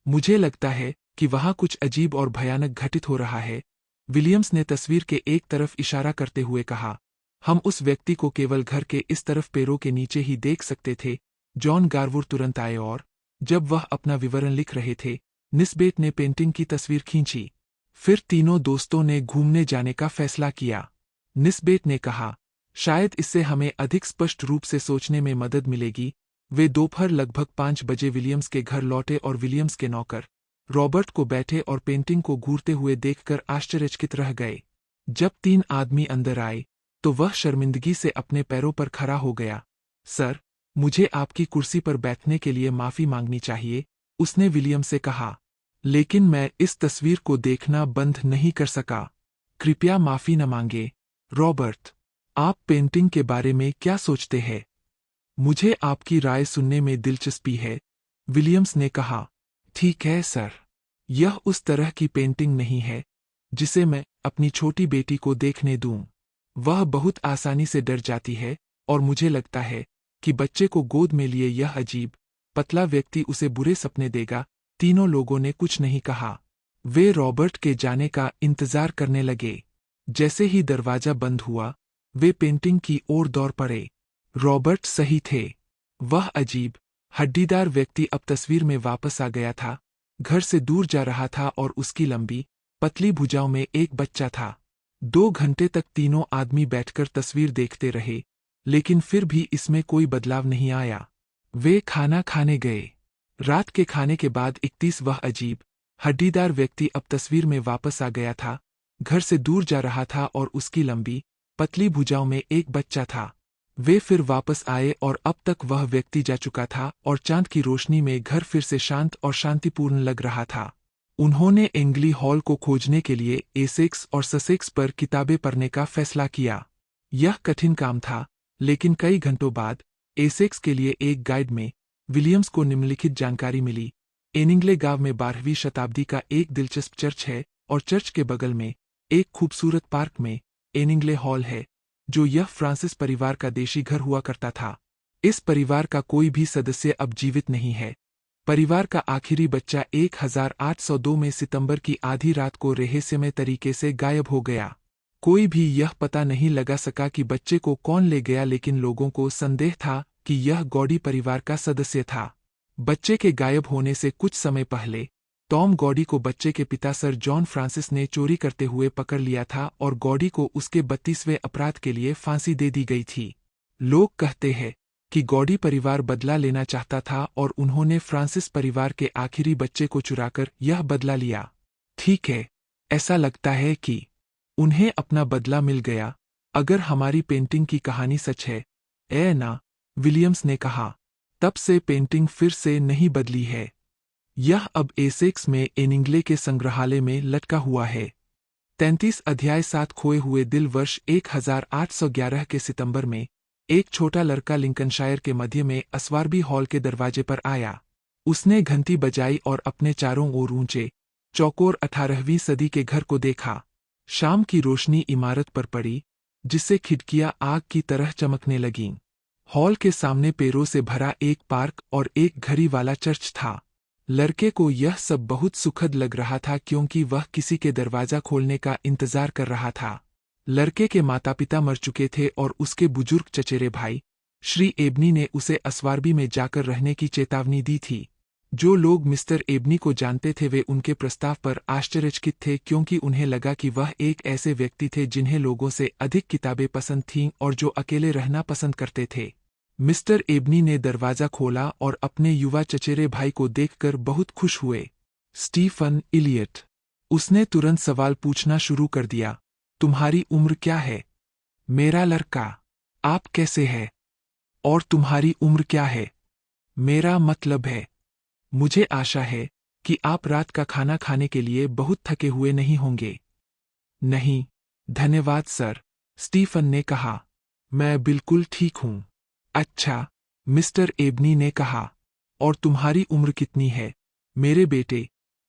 मुझे लगता है कि वहाँ कुछ अजीब और भयानक घटित हो रहा है, विलियम्स ने तस्वीर के एक तरफ इशारा करते हुए कहा। हम उस व्यक्ति को केवल घर के इस तरफ पैरों के नीचे ही देख सकते थे। जॉन गारवुड तुरंत आए और जब वह अपना विवरण लिख रहे थे, निस्बेट ने पेंटिंग की तस्वीर खींची। फिर तीनों दोस्तों ने घूमने जाने का फैसला किया। निस्बेट ने कहा, शायद इससे हमें अधिक स्पष्ट रूप से सोचने में मदद मिलेगी। वे दोपहर लगभग 5 बजे विलियम्स के घर लौटे और विलियम्स के नौकर रॉबर्ट को बैठे और पेंटिंग को घूरते हुए देखकर आश्चर्यचकित रह गए। जब 3 आदमी अंदर आए तो वह शर्मिंदगी से अपने पैरों पर खड़ा हो गया। सर, मुझे आपकी कुर्सी पर बैठने के लिए माफी मांगनी चाहिए, उसने विलियम से कहा। लेकिन मैं इस तस्वीर को देखना बंद नहीं कर सका। कृपया माफी न मांगे, रॉबर्ट। आप पेंटिंग के बारे में क्या सोचते हैं? मुझे आपकी राय सुनने में दिलचस्पी है, विलियम्स ने कहा। ठीक है सर, यह उस तरह की पेंटिंग नहीं है जिसे मैं अपनी छोटी बेटी को देखने दूं। वह बहुत आसानी से डर जाती है और मुझे लगता है कि बच्चे को गोद में लिए यह अजीब, पतला व्यक्ति उसे बुरे सपने देगा। तीनों लोगों ने कुछ नहीं कहा। वे रॉबर्ट के जाने का इंतजार करने लगे। जैसे ही दरवाजा बंद हुआ, वे पेंटिंग की ओर दौड़ पड़े। रॉबर्ट सही थे। वह अजीब, हड्डीदार व्यक्ति अब तस्वीर में वापस आ गया था, घर से दूर जा रहा था और उसकी लंबी, पतली भुजाओं में एक बच्चा था। 2 घंटे तक तीनों आदमी बैठकर तस्वीर देखते रहे, लेकिन फिर भी इसमें कोई बदलाव नहीं आया। वे खाना खाने गए। रात के खाने के बाद 31 वह अजीब, हड्डीदार व्यक्ति अब तस्वीर में वापस आ गया था, घर से दूर जा रहा था और उसकी लंबी, पतली भुजाओं में एक बच्चा था। वे फिर वापस आए और अब तक वह व्यक्ति जा चुका था और चांद की रोशनी में घर फिर से शांत और शांतिपूर्ण लग रहा था। उन्होंने एंग्ली हॉल को खोजने के लिए एसेक्स और ससेक्स पर किताबें पढ़ने का फैसला किया। यह कठिन काम था, लेकिन कई घंटों बाद एसेक्स के लिए एक गाइड में विलियम्स को निम्नलिखित जानकारी मिली। एनिंग्ले गांव में 12वीं शताब्दी का एक दिलचस्प चर्च है और चर्च के बगल में एक खूबसूरत पार्क में एनिंग्ले हॉल है। जो यह फ्रांसिस परिवार का देशी घर हुआ करता था। इस परिवार का कोई भी सदस्य अब जीवित नहीं है। परिवार का आखिरी बच्चा 1802 में सितंबर की आधी रात को रहस्यमय तरीके से गायब हो गया। कोई भी यह पता नहीं लगा सका कि बच्चे को कौन ले गया, लेकिन लोगों को संदेह था कि यह गॉडी परिवार का सदस्य था। बच्चे के गायब होने से कुछ समय पहले टॉम गॉडी को बच्चे के पिता सर जॉन फ्रांसिस ने चोरी करते हुए पकड़ लिया था और गॉडी को उसके 32वें अपराध के लिए फांसी दे दी गई थी। लोग कहते हैं कि गॉडी परिवार बदला लेना चाहता था और उन्होंने फ्रांसिस परिवार के आखिरी बच्चे को चुराकर यह बदला लिया। ठीक है, ऐसा लगता है कि उन्हें अपना बदला मिल गया। अगर हमारी पेंटिंग की कहानी सच है, एना विलियम्स ने कहा, तब से पेंटिंग फिर से नहीं बदली है। यह अब एसेक्स में एनिंग्ले के संग्रहालय में लटका हुआ है। 33 अध्याय 7 खोए हुए दिल वर्ष 1811 के सितंबर में एक छोटा लड़का लिंकनशायर के मध्य में अस्वारबी हॉल के दरवाजे पर आया। उसने घंटी बजाई और अपने चारों ओर ऊंचे चौकोर 18वीं सदी के घर को देखा। शाम की रोशनी इमारत पर पड़ी, जिससे खिड़कियां आग की तरह चमकने लगीं। हॉल के सामने पेड़ों से भरा एक पार्क और एक घड़ी वाला चर्च था। लड़के को यह सब बहुत सुखद लग रहा था, क्योंकि वह किसी के दरवाजा खोलने का इंतजार कर रहा था। लड़के के माता पिता मर चुके थे और उसके बुजुर्ग चचेरे भाई श्री एबनी ने उसे अस्वारबी में जाकर रहने की चेतावनी दी थी। जो लोग मिस्टर एबनी को जानते थे वे उनके प्रस्ताव पर आश्चर्यचकित थे, क्योंकि उन्हें लगा कि वह एक ऐसे व्यक्ति थे जिन्हें लोगों से अधिक किताबें पसंद थीं और जो अकेले रहना पसंद करते थे। मिस्टर एबनी ने दरवाजा खोला और अपने युवा चचेरे भाई को देखकर बहुत खुश हुए। स्टीफन इलियट, उसने तुरंत सवाल पूछना शुरू कर दिया, तुम्हारी उम्र क्या है? मेरा लड़का, आप कैसे हैं? और तुम्हारी उम्र क्या है? मेरा मतलब है, मुझे आशा है कि आप रात का खाना खाने के लिए बहुत थके हुए नहीं होंगे। नहीं, धन्यवाद सर, स्टीफन ने कहा, मैं बिल्कुल ठीक हूं। अच्छा, मिस्टर एबनी ने कहा, और तुम्हारी उम्र कितनी है, मेरे बेटे?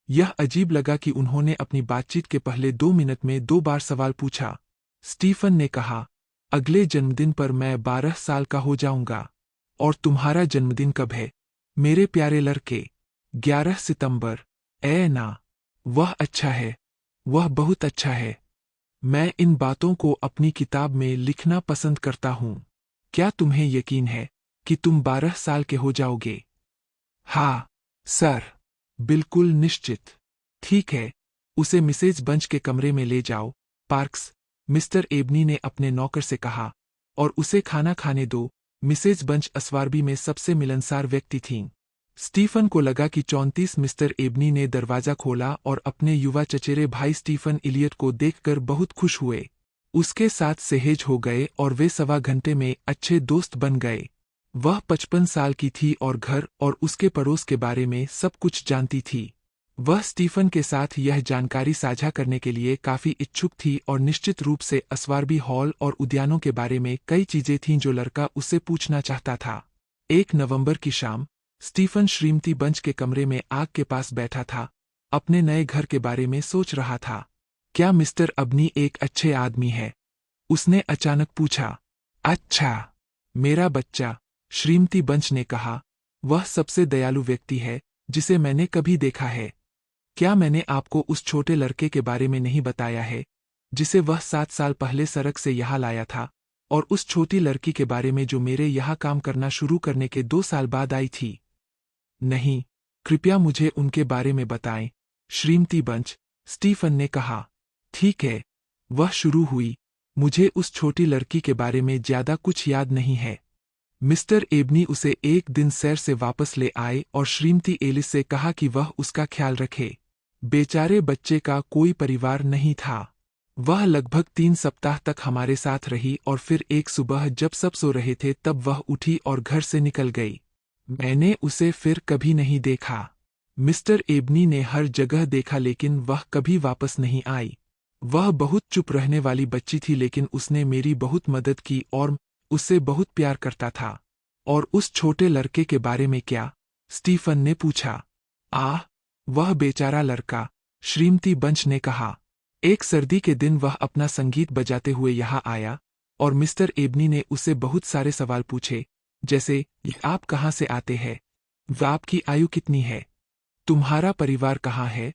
यह अजीब लगा कि उन्होंने अपनी बातचीत के पहले 2 मिनट में 2 बार सवाल पूछा। स्टीफन ने कहा, अगले जन्मदिन पर मैं 12 साल का हो जाऊंगा। और तुम्हारा जन्मदिन कब है, मेरे प्यारे लड़के? 11 सितंबर। ना, वह अच्छा है, वह बहुत अच्छा है। मैं इन बातों को अपनी किताब में लिखना पसंद करता हूं। क्या तुम्हें यकीन है कि तुम 12 साल के हो जाओगे? हाँ, सर, बिल्कुल निश्चित। ठीक है, उसे मिसेज बंच के कमरे में ले जाओ, पार्क्स, मिस्टर एबनी ने अपने नौकर से कहा, और उसे खाना खाने दो। मिसेज बंच अस्वारबी में सबसे मिलनसार व्यक्ति थीं। स्टीफन को लगा कि 34 मिस्टर एबनी ने दरवाजा खोला और अपने युवा चचेरे भाई स्टीफन इलियट को देखकर बहुत खुश हुए। उसके साथ सहेज हो गए और वे 1.25 घंटे में अच्छे दोस्त बन गए। वह 55 साल की थी और घर और उसके पड़ोस के बारे में सब कुछ जानती थी। वह स्टीफन के साथ यह जानकारी साझा करने के लिए काफी इच्छुक थी और निश्चित रूप से अस्वारबी हॉल और उद्यानों के बारे में कई चीजें थीं जो लड़का उससे पूछना चाहता था। 1 नवंबर की शाम स्टीफन श्रीमती बंच के कमरे में आग के पास बैठा था, अपने नए घर के बारे में सोच रहा था। क्या मिस्टर अबनी एक अच्छे आदमी है? उसने अचानक पूछा। अच्छा, मेरा बच्चा, श्रीमती बंच ने कहा, वह सबसे दयालु व्यक्ति है जिसे मैंने कभी देखा है। क्या मैंने आपको उस छोटे लड़के के बारे में नहीं बताया है जिसे वह 7 साल पहले सड़क से यहाँ लाया था, और उस छोटी लड़की के बारे में जो मेरे यहाँ काम करना शुरू करने के 2 साल बाद आई थी? नहीं, कृपया मुझे उनके बारे में बताएं, श्रीमती बंच, स्टीफन ने कहा। ठीक है, वह शुरू हुई, मुझे उस छोटी लड़की के बारे में ज्यादा कुछ याद नहीं है। मिस्टर एबनी उसे एक दिन सैर से वापस ले आए और श्रीमती एलिस से कहा कि वह उसका ख्याल रखे। बेचारे बच्चे का कोई परिवार नहीं था। वह लगभग 3 सप्ताह तक हमारे साथ रही और फिर एक सुबह जब सब सो रहे थे तब वह उठी और घर से निकल गई। मैंने उसे फिर कभी नहीं देखा। मिस्टर एबनी ने हर जगह देखा लेकिन वह कभी वापस नहीं आई। वह बहुत चुप रहने वाली बच्ची थी, लेकिन उसने मेरी बहुत मदद की और उससे बहुत प्यार करता था। और उस छोटे लड़के के बारे में क्या? स्टीफन ने पूछा। वह बेचारा लड़का, श्रीमती बंच ने कहा। एक सर्दी के दिन वह अपना संगीत बजाते हुए यहाँ आया और मिस्टर एबनी ने उससे बहुत सारे सवाल पूछे, जैसे आप कहाँ से आते हैं, आपकी आयु कितनी है, तुम्हारा परिवार कहाँ है।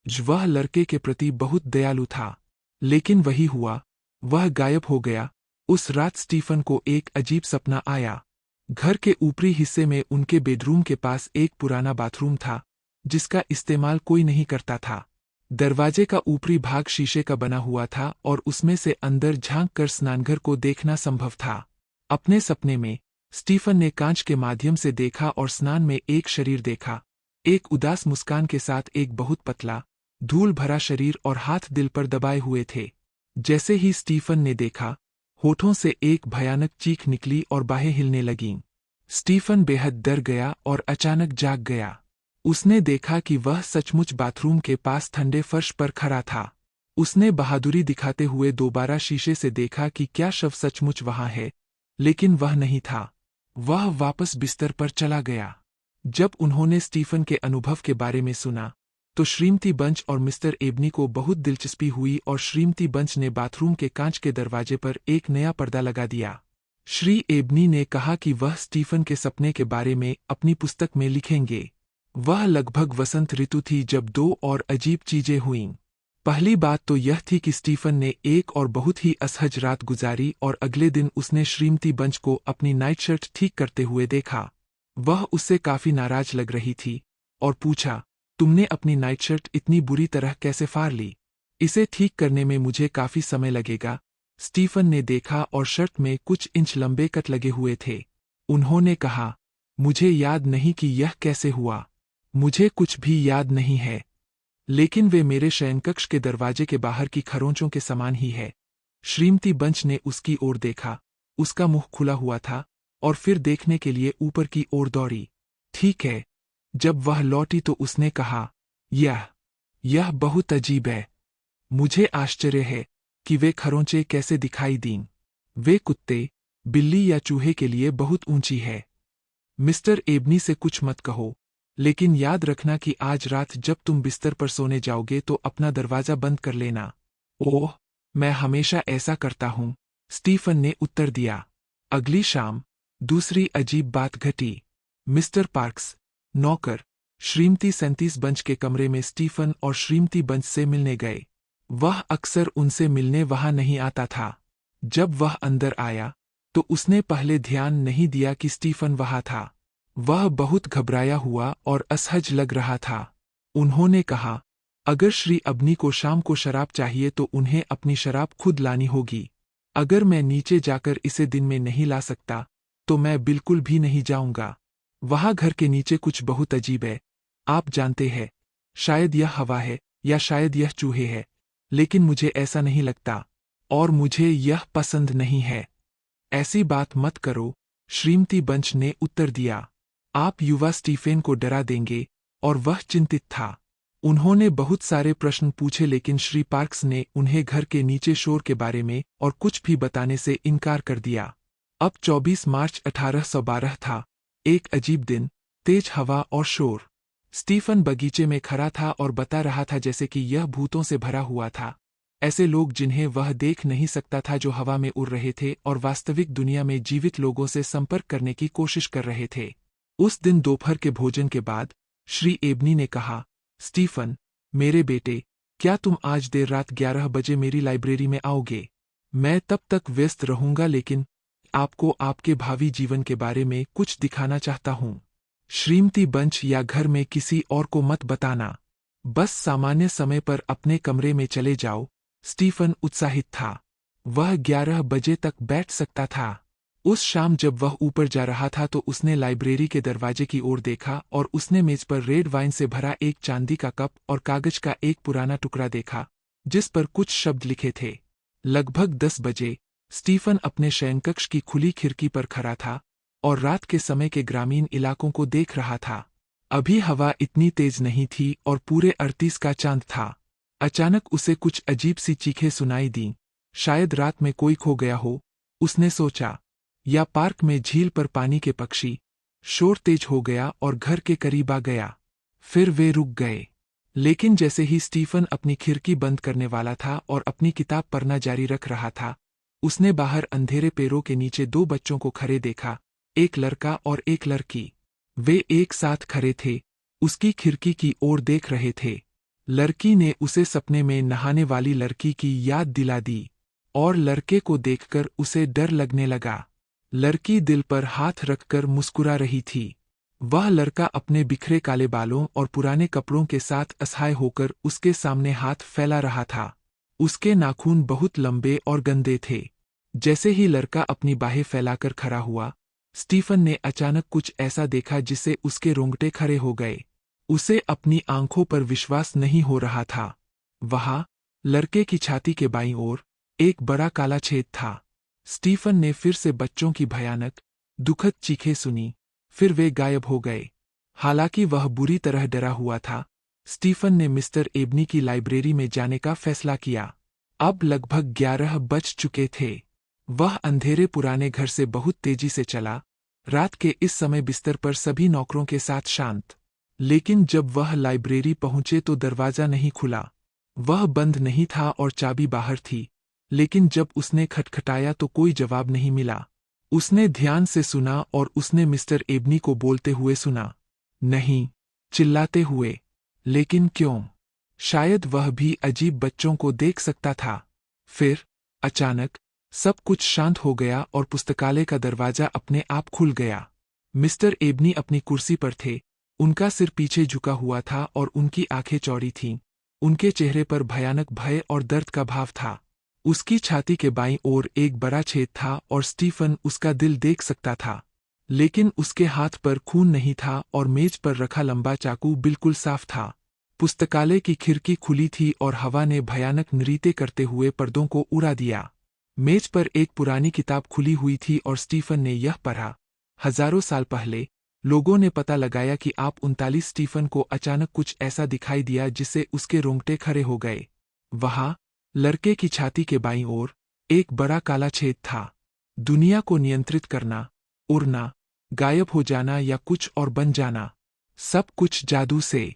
वह लड़के के प्रति बहुत दयालु था, लेकिन वही हुआ, वह गायब हो गया। उस रात स्टीफन को एक अजीब सपना आया। घर के ऊपरी हिस्से में उनके बेडरूम के पास एक पुराना बाथरूम था, जिसका इस्तेमाल कोई नहीं करता था। दरवाजे का ऊपरी भाग शीशे का बना हुआ था और उसमें से अंदर झांक कर स्नानघर को देखना संभव था। अपने सपने में स्टीफन ने कांच के माध्यम से देखा और स्नान में एक शरीर देखा, एक उदास मुस्कान के साथ एक बहुत पतला, धूल भरा शरीर और हाथ दिल पर दबाए हुए थे। जैसे ही स्टीफन ने देखा, होठों से एक भयानक चीख निकली और बाहें हिलने लगीं। स्टीफन बेहद डर गया और अचानक जाग गया। उसने देखा कि वह सचमुच बाथरूम के पास ठंडे फर्श पर खड़ा था। उसने बहादुरी दिखाते हुए दोबारा शीशे से देखा कि क्या शव सचमुच वहां है, लेकिन वह नहीं था। वह वापस बिस्तर पर चला गया। जब उन्होंने स्टीफन के अनुभव के बारे में सुना, तो श्रीमती बंच और मिस्टर एबनी को बहुत दिलचस्पी हुई और श्रीमती बंच ने बाथरूम के कांच के दरवाजे पर एक नया पर्दा लगा दिया। श्री एबनी ने कहा कि वह स्टीफन के सपने के बारे में अपनी पुस्तक में लिखेंगे। वह लगभग वसंत ऋतु थी जब दो और अजीब चीजें हुईं। पहली बात तो यह थी कि स्टीफन ने एक और बहुत ही असहज रात गुजारी और अगले दिन उसने श्रीमती बंच को अपनी नाइट शर्ट ठीक करते हुए देखा। वह उससे काफी नाराज लग रही थी और पूछा, तुमने अपनी नाइट शर्ट इतनी बुरी तरह कैसे फाड़ ली? इसे ठीक करने में मुझे काफी समय लगेगा। स्टीफन ने देखा और शर्ट में कुछ इंच लंबे कट लगे हुए थे। उन्होंने कहा, मुझे याद नहीं कि यह कैसे हुआ। मुझे कुछ भी याद नहीं है, लेकिन वे मेरे शयनकक्ष के दरवाजे के बाहर की खरोंचों के समान ही है। श्रीमती बंच ने उसकी ओर देखा, उसका मुंह खुला हुआ था और फिर देखने के लिए ऊपर की ओर दौड़ी। ठीक है। जब वह लौटी तो उसने कहा, यह बहुत अजीब है। मुझे आश्चर्य है कि वे खरोंचे कैसे दिखाई दीं। वे कुत्ते, बिल्ली या चूहे के लिए बहुत ऊंची है। मिस्टर एबनी से कुछ मत कहो, लेकिन याद रखना कि आज रात जब तुम बिस्तर पर सोने जाओगे तो अपना दरवाजा बंद कर लेना। ओह, मैं हमेशा ऐसा करता हूं, स्टीफन ने उत्तर दिया। अगली शाम दूसरी अजीब बात घटी। मिस्टर पार्क्स, नौकर, श्रीमती 37 बंच के कमरे में स्टीफन और श्रीमती बंच से मिलने गए। वह अक्सर उनसे मिलने वहां नहीं आता था। जब वह अंदर आया, तो उसने पहले ध्यान नहीं दिया कि स्टीफन वहां था। वह बहुत घबराया हुआ और असहज लग रहा था। उन्होंने कहा, अगर श्री अबनी को शाम को शराब चाहिए तो उन्हें अपनी शराब खुद लानी होगी। अगर मैं नीचे जाकर इसे दिन में नहीं ला सकता, तो मैं बिल्कुल भी नहीं जाऊंगा। वहां घर के नीचे कुछ बहुत अजीब है। आप जानते हैं, शायद यह हवा है या शायद यह चूहे हैं, लेकिन मुझे ऐसा नहीं लगता और मुझे यह पसंद नहीं है। ऐसी बात मत करो, श्रीमती बंच ने उत्तर दिया। आप युवा स्टीफेन को डरा देंगे, और वह चिंतित था। उन्होंने बहुत सारे प्रश्न पूछे लेकिन श्री पार्क्स ने उन्हें घर के नीचे शोर के बारे में और कुछ भी बताने से इनकार कर दिया। अब 24 मार्च 1812 था, एक अजीब दिन, तेज हवा और शोर। स्टीफन बगीचे में खड़ा था और बता रहा था जैसे कि यह भूतों से भरा हुआ था। ऐसे लोग जिन्हें वह देख नहीं सकता था, जो हवा में उड़ रहे थे और वास्तविक दुनिया में जीवित लोगों से संपर्क करने की कोशिश कर रहे थे। उस दिन दोपहर के भोजन के बाद श्री एबनी ने कहा, स्टीफन, मेरे बेटे, क्या तुम आज देर रात 11 बजे मेरी लाइब्रेरी में आओगे? मैं तब तक व्यस्त रहूंगा, लेकिन आपको आपके भावी जीवन के बारे में कुछ दिखाना चाहता हूं। श्रीमती बंच या घर में किसी और को मत बताना। बस सामान्य समय पर अपने कमरे में चले जाओ। स्टीफन उत्साहित था। वह 11 बजे तक बैठ सकता था। उस शाम जब वह ऊपर जा रहा था तो उसने लाइब्रेरी के दरवाजे की ओर देखा और उसने मेज पर रेड वाइन से भरा एक चांदी का कप और कागज का एक पुराना टुकड़ा देखा, जिस पर कुछ शब्द लिखे थे। लगभग 10 बजे स्टीफन अपने शयनकक्ष की खुली खिड़की पर खड़ा था और रात के समय के ग्रामीण इलाकों को देख रहा था। अभी हवा इतनी तेज नहीं थी और पूरे 38 का चांद था। अचानक उसे कुछ अजीब सी चीखें सुनाई दीं। शायद रात में कोई खो गया हो, उसने सोचा, या पार्क में झील पर पानी के पक्षी। शोर तेज हो गया और घर के करीब आ गया। फिर वे रुक गए। लेकिन जैसे ही स्टीफन अपनी खिड़की बंद करने वाला था और अपनी किताब पढ़ना जारी रख रहा था, उसने बाहर अंधेरे पेड़ों के नीचे दो बच्चों को खड़े देखा, एक लड़का और एक लड़की। वे एक साथ खड़े थे, उसकी खिड़की की ओर देख रहे थे। लड़की ने उसे सपने में नहाने वाली लड़की की याद दिला दी और लड़के को देखकर उसे डर लगने लगा। लड़की दिल पर हाथ रखकर मुस्कुरा रही थी। वह लड़का अपने बिखरे काले बालों और पुराने कपड़ों के साथ असहाय होकर उसके सामने हाथ फैला रहा था। उसके नाखून बहुत लंबे और गंदे थे। जैसे ही लड़का अपनी बाहें फैलाकर खड़ा हुआ, स्टीफन ने अचानक कुछ ऐसा देखा जिससे उसके रोंगटे खड़े हो गए। उसे अपनी आंखों पर विश्वास नहीं हो रहा था। वहां लड़के की छाती के बाईं ओर एक बड़ा काला छेद था। स्टीफन ने फिर से बच्चों की भयानक, दुखद चीखें सुनी, फिर वे गायब हो गए। हालांकि वह बुरी तरह डरा हुआ था, स्टीफन ने मिस्टर एबनी की लाइब्रेरी में जाने का फैसला किया। अब लगभग 11 बज चुके थे। वह अंधेरे पुराने घर से बहुत तेजी से चला। रात के इस समय बिस्तर पर सभी नौकरों के साथ शांत। लेकिन जब वह लाइब्रेरी पहुंचे तो दरवाजा नहीं खुला। वह बंद नहीं था और चाबी बाहर थी, लेकिन जब उसने खटखटाया तो कोई जवाब नहीं मिला। उसने ध्यान से सुना और उसने मिस्टर एबनी को बोलते हुए सुना, नहीं, चिल्लाते हुए। लेकिन क्यों? शायद वह भी अजीब बच्चों को देख सकता था। फिर अचानक सब कुछ शांत हो गया और पुस्तकालय का दरवाजा अपने आप खुल गया। मिस्टर एबनी अपनी कुर्सी पर थे। उनका सिर पीछे झुका हुआ था और उनकी आंखें चौड़ी थीं। उनके चेहरे पर भयानक भय और दर्द का भाव था। उसकी छाती के बाईं ओर एक बड़ा छेद था और स्टीफन उसका दिल देख सकता था। लेकिन उसके हाथ पर खून नहीं था और मेज पर रखा लंबा चाकू बिल्कुल साफ था। पुस्तकालय की खिड़की खुली थी और हवा ने भयानक नृत्य करते हुए पर्दों को उड़ा दिया। मेज पर एक पुरानी किताब खुली हुई थी और स्टीफन ने यह पढ़ा, हजारों साल पहले लोगों ने पता लगाया कि आप 39। स्टीफन को अचानक कुछ ऐसा दिखाई दिया जिससे उसके रोंगटे खड़े हो गए। वहां लड़के की छाती के बाईं ओर एक बड़ा काला छेद था। दुनिया को नियंत्रित करना, उड़ना, गायब हो जाना या कुछ और बन जाना, सब कुछ जादू से।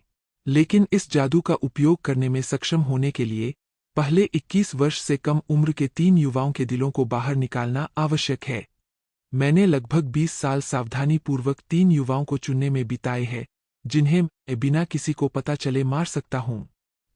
लेकिन इस जादू का उपयोग करने में सक्षम होने के लिए पहले 21 वर्ष से कम उम्र के 3 युवाओं के दिलों को बाहर निकालना आवश्यक है। मैंने लगभग 20 साल सावधानीपूर्वक 3 युवाओं को चुनने में बिताए हैं, जिन्हें मैं बिना किसी को पता चले मार सकता हूं।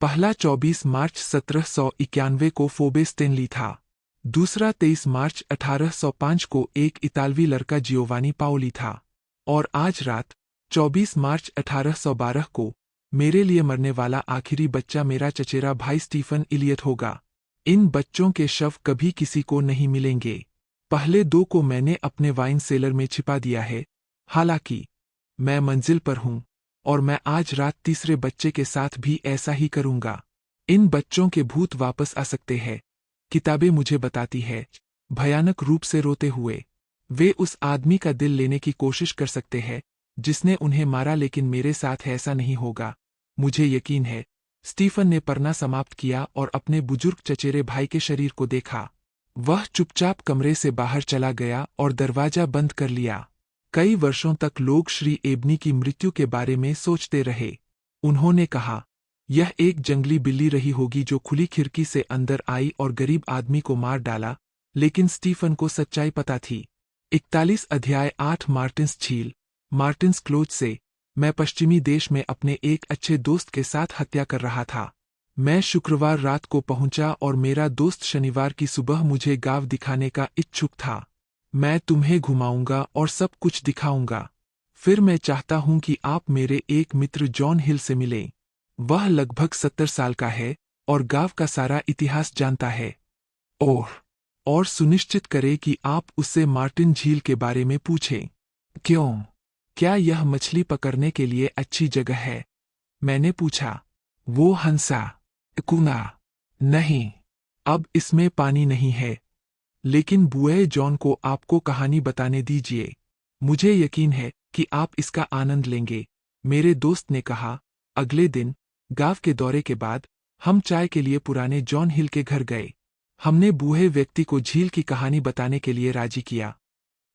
पहला 24 मार्च 1791 को फोबे स्टेनली था। दूसरा 23 मार्च 1805 को एक इतालवी लड़का जियोवानी पाओली था। और आज रात 24 मार्च 1812 को मेरे लिए मरने वाला आखिरी बच्चा मेरा चचेरा भाई स्टीफन इलियट होगा। इन बच्चों के शव कभी किसी को नहीं मिलेंगे। पहले 2 को मैंने अपने वाइन सेलर में छिपा दिया है। हालांकि मैं मंजिल पर हूं और मैं आज रात तीसरे बच्चे के साथ भी ऐसा ही करूंगा। इन बच्चों के भूत वापस आ सकते हैं, किताबें मुझे बताती है, भयानक रूप से रोते हुए। वे उस आदमी का दिल लेने की कोशिश कर सकते हैं जिसने उन्हें मारा, लेकिन मेरे साथ ऐसा नहीं होगा, मुझे यकीन है। स्टीफन ने पढ़ना समाप्त किया और अपने बुजुर्ग चचेरे भाई के शरीर को देखा। वह चुपचाप कमरे से बाहर चला गया और दरवाजा बंद कर लिया। कई वर्षों तक लोग श्री एबनी की मृत्यु के बारे में सोचते रहे। उन्होंने कहा, यह एक जंगली बिल्ली रही होगी जो खुली खिड़की से अंदर आई और गरीब आदमी को मार डाला। लेकिन स्टीफन को सच्चाई पता थी। 41 अध्याय 8 मार्टिन्स झील। मार्टिन्स क्लोज से मैं पश्चिमी देश में अपने एक अच्छे दोस्त के साथ हत्या कर रहा था। मैं शुक्रवार रात को पहुंचा और मेरा दोस्त शनिवार की सुबह मुझे गांव दिखाने का इच्छुक था। मैं तुम्हें घुमाऊंगा और सब कुछ दिखाऊंगा। फिर मैं चाहता हूं कि आप मेरे एक मित्र जॉन हिल से मिलें। वह लगभग 70 साल का है और गांव का सारा इतिहास जानता है। और सुनिश्चित करें कि आप उससे मार्टिन झील के बारे में पूछें। क्यों? क्या यह मछली पकड़ने के लिए अच्छी जगह है? मैंने पूछा। वो हंसा। कुना, नहीं, अब इसमें पानी नहीं है। लेकिन बुए जॉन को आपको कहानी बताने दीजिए। मुझे यकीन है कि आप इसका आनंद लेंगे, मेरे दोस्त ने कहा। अगले दिन गांव के दौरे के बाद हम चाय के लिए पुराने जॉन हिल के घर गए। हमने बूढ़े व्यक्ति को झील की कहानी बताने के लिए राजी किया।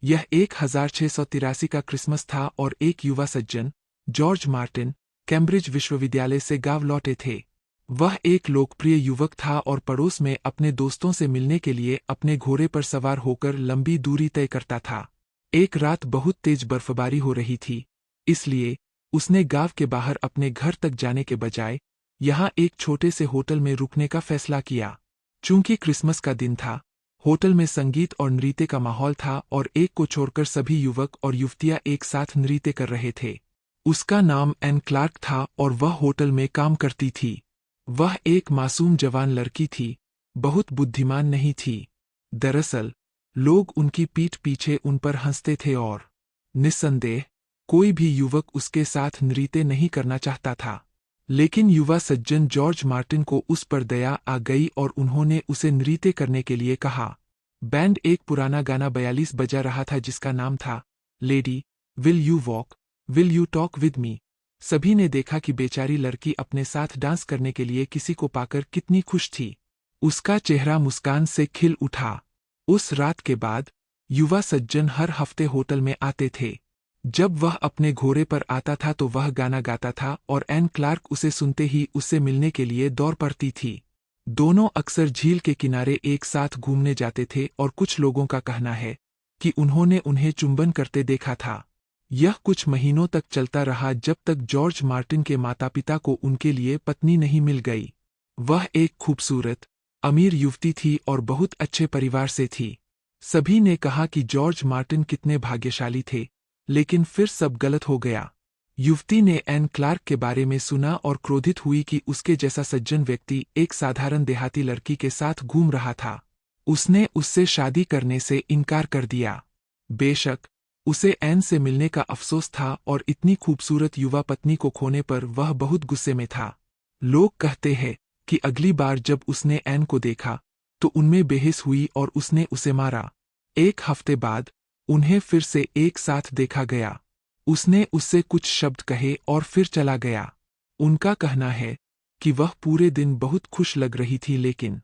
यह 1683 का क्रिसमस था और एक युवा सज्जन, जॉर्ज मार्टिन, कैम्ब्रिज विश्वविद्यालय से गांव लौटे थे। वह एक लोकप्रिय युवक था और पड़ोस में अपने दोस्तों से मिलने के लिए अपने घोड़े पर सवार होकर लंबी दूरी तय करता था। एक रात बहुत तेज बर्फबारी हो रही थी, इसलिए उसने गांव के बाहर अपने घर तक जाने के बजाय यहां एक छोटे से होटल में रुकने का फैसला किया। चूंकि क्रिसमस का दिन था, होटल में संगीत और नृत्य का माहौल था और एक को छोड़कर सभी युवक और युवतियां एक साथ नृत्य कर रहे थे। उसका नाम एन क्लार्क था और वह होटल में काम करती थी। वह एक मासूम जवान लड़की थी, बहुत बुद्धिमान नहीं थी। दरअसल लोग उनकी पीठ पीछे उन पर हंसते थे और निस्संदेह कोई भी युवक उसके साथ नृत्य नहीं करना चाहता था। लेकिन युवा सज्जन जॉर्ज मार्टिन को उस पर दया आ गई और उन्होंने उसे नृत्य करने के लिए कहा। बैंड एक पुराना गाना 42 बजा रहा था जिसका नाम था lady will you walk will you talk with me. सभी ने देखा कि बेचारी लड़की अपने साथ डांस करने के लिए किसी को पाकर कितनी खुश थी। उसका चेहरा मुस्कान से खिल उठा। उस रात के बाद युवा सज्जन हर हफ्ते होटल में आते थे। जब वह अपने घोड़े पर आता था तो वह गाना गाता था और एन क्लार्क उसे सुनते ही उससे मिलने के लिए दौड़ पड़ती थी। दोनों अक्सर झील के किनारे एक साथ घूमने जाते थे और कुछ लोगों का कहना है कि उन्होंने उन्हें चुंबन करते देखा था। यह कुछ महीनों तक चलता रहा जब तक जॉर्ज मार्टिन के माता पिता को उनके लिए पत्नी नहीं मिल गई। वह एक खूबसूरत, अमीर युवती थी और बहुत अच्छे परिवार से थी। सभी ने कहा कि जॉर्ज मार्टिन कितने भाग्यशाली थे, लेकिन फिर सब गलत हो गया। युवती ने एन क्लार्क के बारे में सुना और क्रोधित हुई कि उसके जैसा सज्जन व्यक्ति एक साधारण देहाती लड़की के साथ घूम रहा था। उसने उससे शादी करने से इनकार कर दिया। बेशक उसे एन से मिलने का अफसोस था और इतनी खूबसूरत युवा पत्नी को खोने पर वह बहुत गुस्से में था। लोग कहते हैं कि अगली बार जब उसने एन को देखा तो उनमें बहस हुई और उसने उसे मारा। एक हफ्ते बाद उन्हें फिर से एक साथ देखा गया। उसने उससे कुछ शब्द कहे और फिर चला गया। उनका कहना है कि वह पूरे दिन बहुत खुश लग रही थी, लेकिन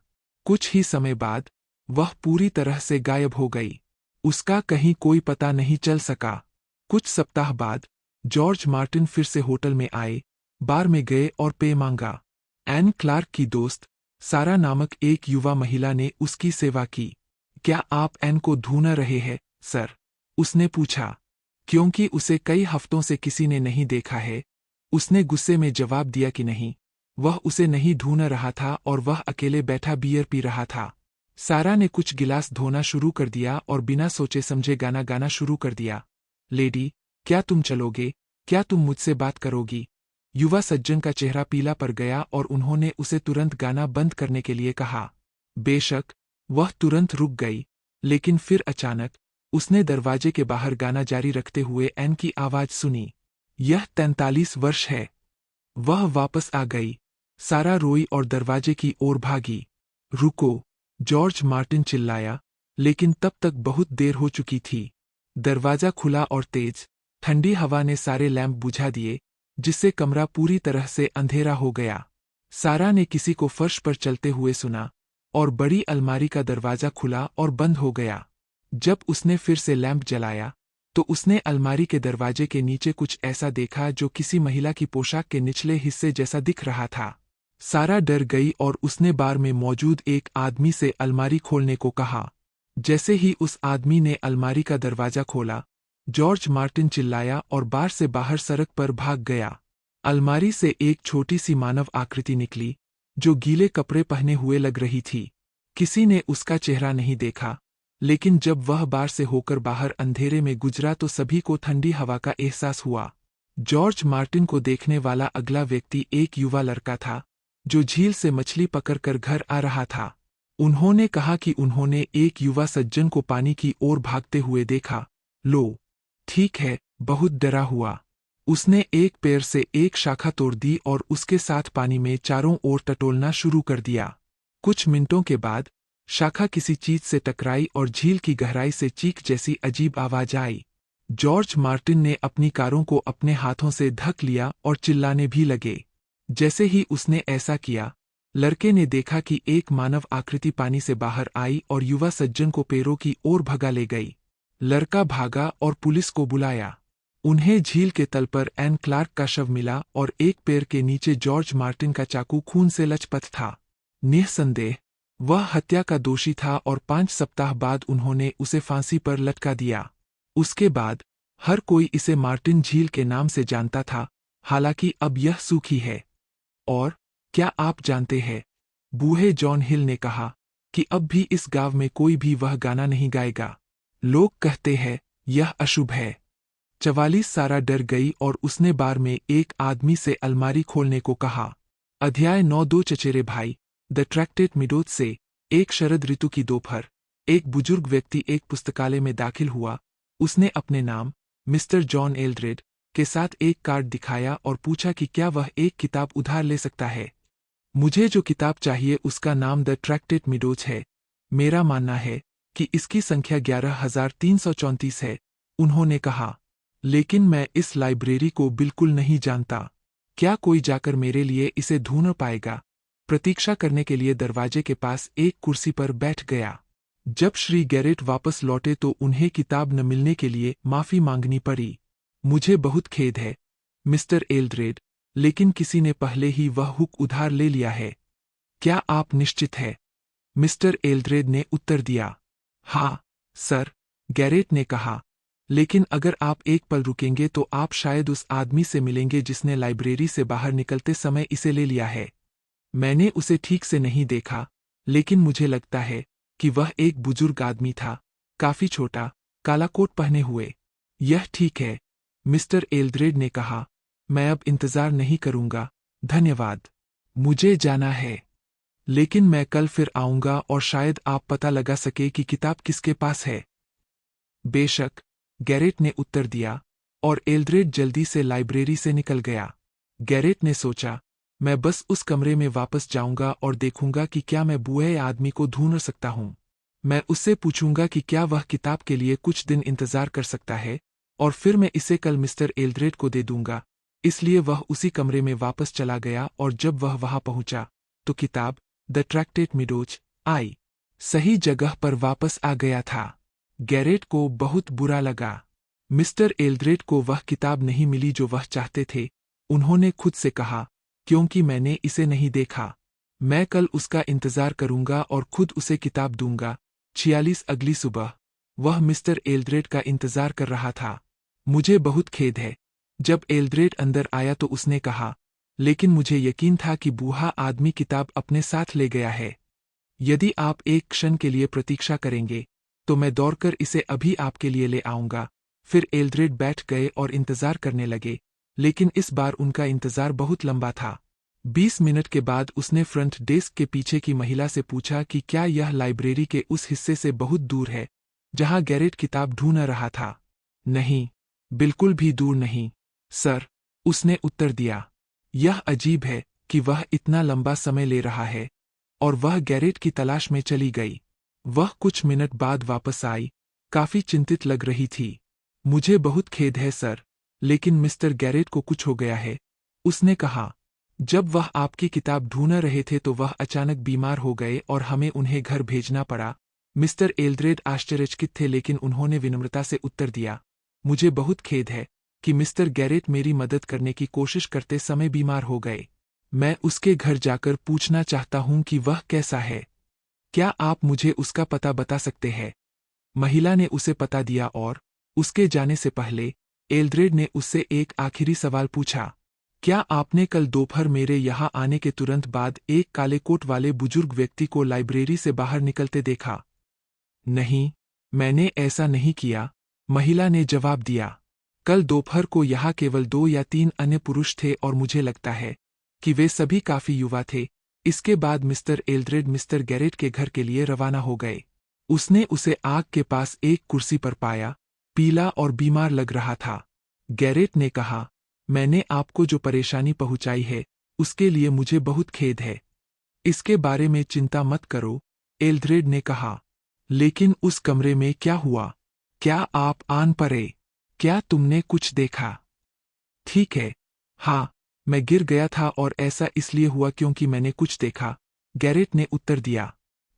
कुछ ही समय बाद वह पूरी तरह से गायब हो गई। उसका कहीं कोई पता नहीं चल सका। कुछ सप्ताह बाद जॉर्ज मार्टिन फिर से होटल में आए, बार में गए और पेय मांगा। एन क्लार्क की दोस्त सारा नामक एक युवा महिला ने उसकी सेवा की। क्या आप एन को ढूंढ रहे हैं, सर? उसने पूछा। क्योंकि उसे कई हफ्तों से किसी ने नहीं देखा है, उसने गुस्से में जवाब दिया कि नहीं, वह उसे नहीं ढूंढ रहा था और वह अकेले बैठा बियर पी रहा था। सारा ने कुछ गिलास धोना शुरू कर दिया और बिना सोचे समझे गाना गाना शुरू कर दिया। लेडी, क्या तुम चलोगे? क्या तुम मुझसे बात करोगी? युवा सज्जन का चेहरा पीला पड़ गया और उन्होंने उसे तुरंत गाना बंद करने के लिए कहा। बेशक वह तुरंत रुक गई, लेकिन फिर अचानक उसने दरवाजे के बाहर गाना जारी रखते हुए एन की आवाज सुनी। यह 43 वर्ष है। वह वापस आ गई। सारा रोई और दरवाजे की ओर भागी। रुको, जॉर्ज मार्टिन चिल्लाया, लेकिन तब तक बहुत देर हो चुकी थी। दरवाजा खुला और तेज ठंडी हवा ने सारे लैंप बुझा दिए, जिससे कमरा पूरी तरह से अंधेरा हो गया। सारा ने किसी को फर्श पर चलते हुए सुना और बड़ी अलमारी का दरवाजा खुला और बंद हो गया। जब उसने फिर से लैंप जलाया तो उसने अलमारी के दरवाजे के नीचे कुछ ऐसा देखा जो किसी महिला की पोशाक के निचले हिस्से जैसा दिख रहा था। सारा डर गई और उसने बार में मौजूद एक आदमी से अलमारी खोलने को कहा। जैसे ही उस आदमी ने अलमारी का दरवाजा खोला, जॉर्ज मार्टिन चिल्लाया और बार से बाहर सड़क पर भाग गया। अलमारी से एक छोटी सी मानव आकृति निकली, जो गीले कपड़े पहने हुए लग रही थी। किसी ने उसका चेहरा नहीं देखा, लेकिन जब वह बार से होकर बाहर अंधेरे में गुजरा तो सभी को ठंडी हवा का एहसास हुआ। जॉर्ज मार्टिन को देखने वाला अगला व्यक्ति एक युवा लड़का था, जो झील से मछली पकड़कर घर आ रहा था। उन्होंने कहा कि उन्होंने एक युवा सज्जन को पानी की ओर भागते हुए देखा। लो, ठीक है, बहुत डरा हुआ। उसने एक पैर से एक शाखा तोड़ दी और उसके साथ पानी में चारों ओर टटोलना शुरू कर दिया। कुछ मिनटों के बाद शाखा किसी चीज से टकराई और झील की गहराई से चीख जैसी अजीब आवाज आई। जॉर्ज मार्टिन ने अपनी कारों को अपने हाथों से ढक लिया और चिल्लाने भी लगे। जैसे ही उसने ऐसा किया, लड़के ने देखा कि एक मानव आकृति पानी से बाहर आई और युवा सज्जन को पैरों की ओर भगा ले गई। लड़का भागा और पुलिस को बुलाया। उन्हें झील के तल पर एन क्लार्क का शव मिला और एक पैर के नीचे जॉर्ज मार्टिन का चाकू खून से लचपथ था। निःसंदेह वह हत्या का दोषी था और 5 सप्ताह बाद उन्होंने उसे फांसी पर लटका दिया। उसके बाद हर कोई इसे मार्टिन झील के नाम से जानता था, हालांकि अब यह सूखी है। और क्या आप जानते हैं, बूढ़े जॉन हिल ने कहा, कि अब भी इस गांव में कोई भी वह गाना नहीं गाएगा। लोग कहते हैं यह अशुभ है। 44 सारा डर गई और उसने बार में एक आदमी से अलमारी खोलने को कहा। अध्याय 9 दो चचेरे भाई द ट्रैक्टेड मिडोज से। एक शरद ऋतु की दोपहर एक बुजुर्ग व्यक्ति एक पुस्तकालय में दाखिल हुआ। उसने अपने नाम मिस्टर जॉन एल्ड्रेड के साथ एक कार्ड दिखाया और पूछा कि क्या वह एक किताब उधार ले सकता है। मुझे जो किताब चाहिए उसका नाम द ट्रैक्टेड मिडोज है। मेरा मानना है कि इसकी संख्या 11,334 है, उन्होंने कहा। लेकिन मैं इस लाइब्रेरी को बिल्कुल नहीं जानता। क्या कोई जाकर मेरे लिए इसे ढूंढ पाएगा? प्रतीक्षा करने के लिए दरवाजे के पास एक कुर्सी पर बैठ गया। जब श्री गैरेट वापस लौटे तो उन्हें किताब न मिलने के लिए माफी मांगनी पड़ी। मुझे बहुत खेद है, मिस्टर एल्ड्रेड, लेकिन किसी ने पहले ही वह हुक उधार ले लिया है। क्या आप निश्चित हैं? मिस्टर एल्ड्रेड ने उत्तर दिया। हाँ, सर, गैरेट ने कहा। लेकिन अगर आप एक पल रुकेंगे तो आप शायद उस आदमी से मिलेंगे जिसने लाइब्रेरी से बाहर निकलते समय इसे ले लिया है। मैंने उसे ठीक से नहीं देखा, लेकिन मुझे लगता है कि वह एक बुजुर्ग आदमी था, काफी छोटा, काला कोट पहने हुए। यह ठीक है, मिस्टर एल्ड्रेड ने कहा। मैं अब इंतजार नहीं करूंगा, धन्यवाद। मुझे जाना है, लेकिन मैं कल फिर आऊंगा और शायद आप पता लगा सके कि किताब किसके पास है। बेशक, गैरेट ने उत्तर दिया, और एल्ड्रेड जल्दी से लाइब्रेरी से निकल गया। गैरेट ने सोचा, मैं बस उस कमरे में वापस जाऊंगा और देखूंगा कि क्या मैं बूढ़े आदमी को ढूंढ सकता हूं। मैं उससे पूछूंगा कि क्या वह किताब के लिए कुछ दिन इंतजार कर सकता है, और फिर मैं इसे कल मिस्टर एल्ड्रेड को दे दूंगा। इसलिए वह उसी कमरे में वापस चला गया और जब वह वहां पहुंचा तो किताब द ट्रैक्टेड मिडोज आई सही जगह पर वापस आ गया था। गैरेट को बहुत बुरा लगा। मिस्टर एल्ड्रेड को वह किताब नहीं मिली जो वह चाहते थे, उन्होंने खुद से कहा, क्योंकि मैंने इसे नहीं देखा। मैं कल उसका इंतजार करूंगा और खुद उसे किताब दूंगा। 46 अगली सुबह वह मिस्टर एल्ड्रेड का इंतजार कर रहा था। मुझे बहुत खेद है। जब एल्ड्रेड अंदर आया तो उसने कहा, लेकिन मुझे यकीन था कि बूढ़ा आदमी किताब अपने साथ ले गया है। यदि आप एक क्षण के लिए प्रतीक्षा करेंगे तो मैं दौड़कर इसे अभी आपके लिए ले आऊंगा। फिर एल्ड्रेड बैठ गए और इंतजार करने लगे, लेकिन इस बार उनका इंतजार बहुत लंबा था। 20 मिनट के बाद उसने फ्रंट डेस्क के पीछे की महिला से पूछा कि क्या यह लाइब्रेरी के उस हिस्से से बहुत दूर है जहां गैरेट किताब ढूंढ रहा था। नहीं, बिल्कुल भी दूर नहीं, सर, उसने उत्तर दिया। यह अजीब है कि वह इतना लंबा समय ले रहा है। और वह गैरेट की तलाश में चली गई। वह कुछ मिनट बाद वापस आई, काफी चिंतित लग रही थी। मुझे बहुत खेद है सर, लेकिन मिस्टर गैरेट को कुछ हो गया है, उसने कहा। जब वह आपकी किताब ढूंढ रहे थे तो वह अचानक बीमार हो गए और हमें उन्हें घर भेजना पड़ा। मिस्टर एल्ड्रेड आश्चर्यचकित थे, लेकिन उन्होंने विनम्रता से उत्तर दिया, मुझे बहुत खेद है कि मिस्टर गैरेट मेरी मदद करने की कोशिश करते समय बीमार हो गए। मैं उसके घर जाकर पूछना चाहता हूं कि वह कैसा है। क्या आप मुझे उसका पता बता सकते हैं? महिला ने उसे पता दिया और उसके जाने से पहले एल्ड्रेड ने उससे एक आखिरी सवाल पूछा, क्या आपने कल दोपहर मेरे यहाँ आने के तुरंत बाद एक काले कोट वाले बुजुर्ग व्यक्ति को लाइब्रेरी से बाहर निकलते देखा? नहीं, मैंने ऐसा नहीं किया, महिला ने जवाब दिया। कल दोपहर को यहाँ केवल 2 या 3 अन्य पुरुष थे और मुझे लगता है कि वे सभी काफी युवा थे। इसके बाद मिस्टर एल्ड्रेड मिस्टर गैरेट के घर के लिए रवाना हो गए। उसने उसे आग के पास एक कुर्सी पर पाया, पीला और बीमार लग रहा था। गैरेट ने कहा, मैंने आपको जो परेशानी पहुंचाई है उसके लिए मुझे बहुत खेद है। इसके बारे में चिंता मत करो, एल्ड्रेड ने कहा। लेकिन उस कमरे में क्या हुआ? क्या आप आन पड़े? क्या तुमने कुछ देखा? ठीक है, हाँ, मैं गिर गया था और ऐसा इसलिए हुआ क्योंकि मैंने कुछ देखा, गैरेट ने उत्तर दिया।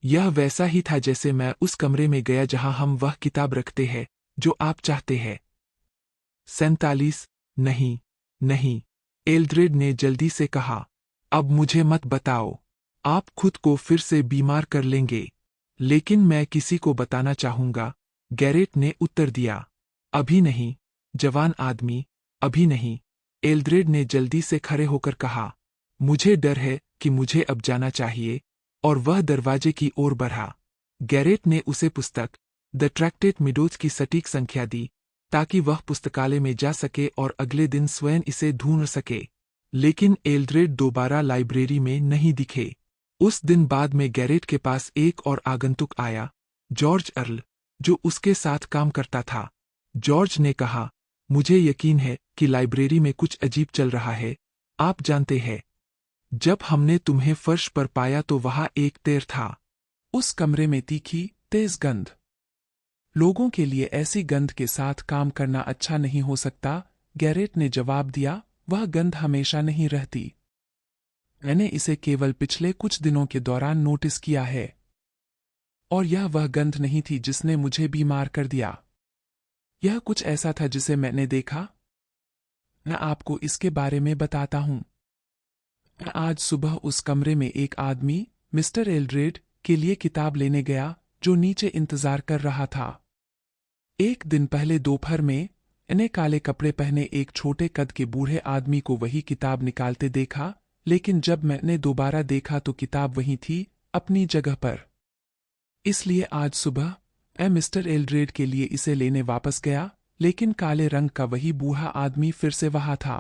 यह वैसा ही था जैसे मैं उस कमरे में गया जहां हम वह किताब रखते हैं जो आप चाहते हैं। 47। नहीं, नहीं, एल्ड्रेड ने जल्दी से कहा। अब मुझे मत बताओ। आप खुद को फिर से बीमार कर लेंगे। लेकिन मैं किसी को बताना चाहूंगा, गैरेट ने उत्तर दिया। अभी नहीं, जवान आदमी, अभी नहीं, एल्ड्रेड ने जल्दी से खड़े होकर कहा। मुझे डर है कि मुझे अब जाना चाहिए, और वह दरवाजे की ओर बढ़ा। गैरेट ने उसे पुस्तक द ट्रैक्टेट मिडोज की सटीक संख्या दी, ताकि वह पुस्तकालय में जा सके और अगले दिन स्वयं इसे ढूंढ सके। लेकिन एल्ड्रेड दोबारा लाइब्रेरी में नहीं दिखे। उस दिन बाद में गैरेट के पास एक और आगंतुक आया, जॉर्ज अर्ल, जो उसके साथ काम करता था। जॉर्ज ने कहा, मुझे यकीन है कि लाइब्रेरी में कुछ अजीब चल रहा है। आप जानते हैं, जब हमने तुम्हें फर्श पर पाया तो वहां एक तेर था। उस कमरे में तीखी, तेज गंध। लोगों के लिए ऐसी गंध के साथ काम करना अच्छा नहीं हो सकता, गैरेट ने जवाब दिया। वह गंध हमेशा नहीं रहती। मैंने इसे केवल पिछले कुछ दिनों के दौरान नोटिस किया है। और यह वह गंध नहीं थी जिसने मुझे बीमार कर दिया। यह कुछ ऐसा था जिसे मैंने देखा। मैं आपको इसके बारे में बताता हूं। मैं आज सुबह उस कमरे में एक आदमी, मिस्टर एल्ड्रेड, के लिए किताब लेने गया, जो नीचे इंतजार कर रहा था। एक दिन पहले दोपहर में मैंने काले कपड़े पहने एक छोटे कद के बूढ़े आदमी को वही किताब निकालते देखा, लेकिन जब मैंने दोबारा देखा तो किताब वहीं थी, अपनी जगह पर। इसलिए आज सुबह मैं मिस्टर एल्ड्रेड के लिए इसे लेने वापस गया, लेकिन काले रंग का वही बूढ़ा आदमी फिर से वहां था।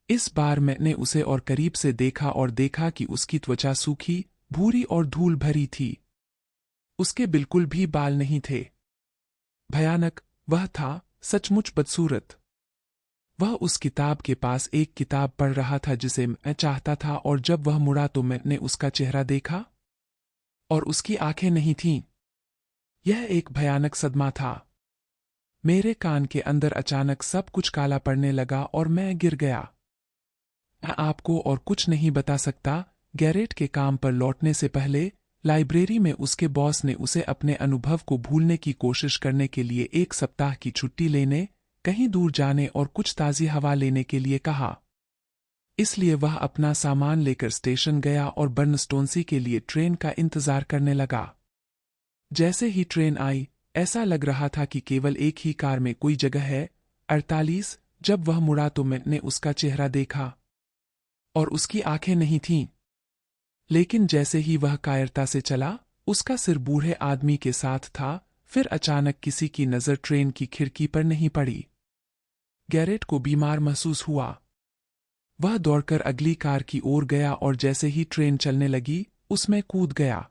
इस बार मैंने उसे और करीब से देखा और देखा कि उसकी त्वचा सूखी, भूरी और धूल भरी थी। उसके बिल्कुल भी बाल नहीं थे। भयानक, वह था सचमुच बदसूरत। वह उस किताब के पास एक किताब पढ़ रहा था जिसे मैं चाहता था, और जब वह मुड़ा तो मैंने उसका चेहरा देखा, और उसकी आंखें नहीं थीं। यह एक भयानक सदमा था। मेरे कान के अंदर अचानक सब कुछ काला पड़ने लगा और मैं गिर गया। मैं आपको और कुछ नहीं बता सकता। गैरेट के काम पर लौटने से पहले लाइब्रेरी में उसके बॉस ने उसे अपने अनुभव को भूलने की कोशिश करने के लिए 1 सप्ताह की छुट्टी लेने, कहीं दूर जाने और कुछ ताज़ी हवा लेने के लिए कहा। इसलिए वह अपना सामान लेकर स्टेशन गया और बर्नस्टोन्सी के लिए ट्रेन का इंतजार करने लगा। जैसे ही ट्रेन आई, ऐसा लग रहा था कि केवल एक ही कार में कोई जगह है। 48। जब वह मुड़ा तो मैंने उसका चेहरा देखा, और उसकी आंखें नहीं थीं। लेकिन जैसे ही वह कायरता से चला, उसका सिर बूढ़े आदमी के साथ था। फिर अचानक किसी की नज़र ट्रेन की खिड़की पर नहीं पड़ी। गैरेट को बीमार महसूस हुआ। वह दौड़कर अगली कार की ओर गया और जैसे ही ट्रेन चलने लगी, उसमें कूद गया।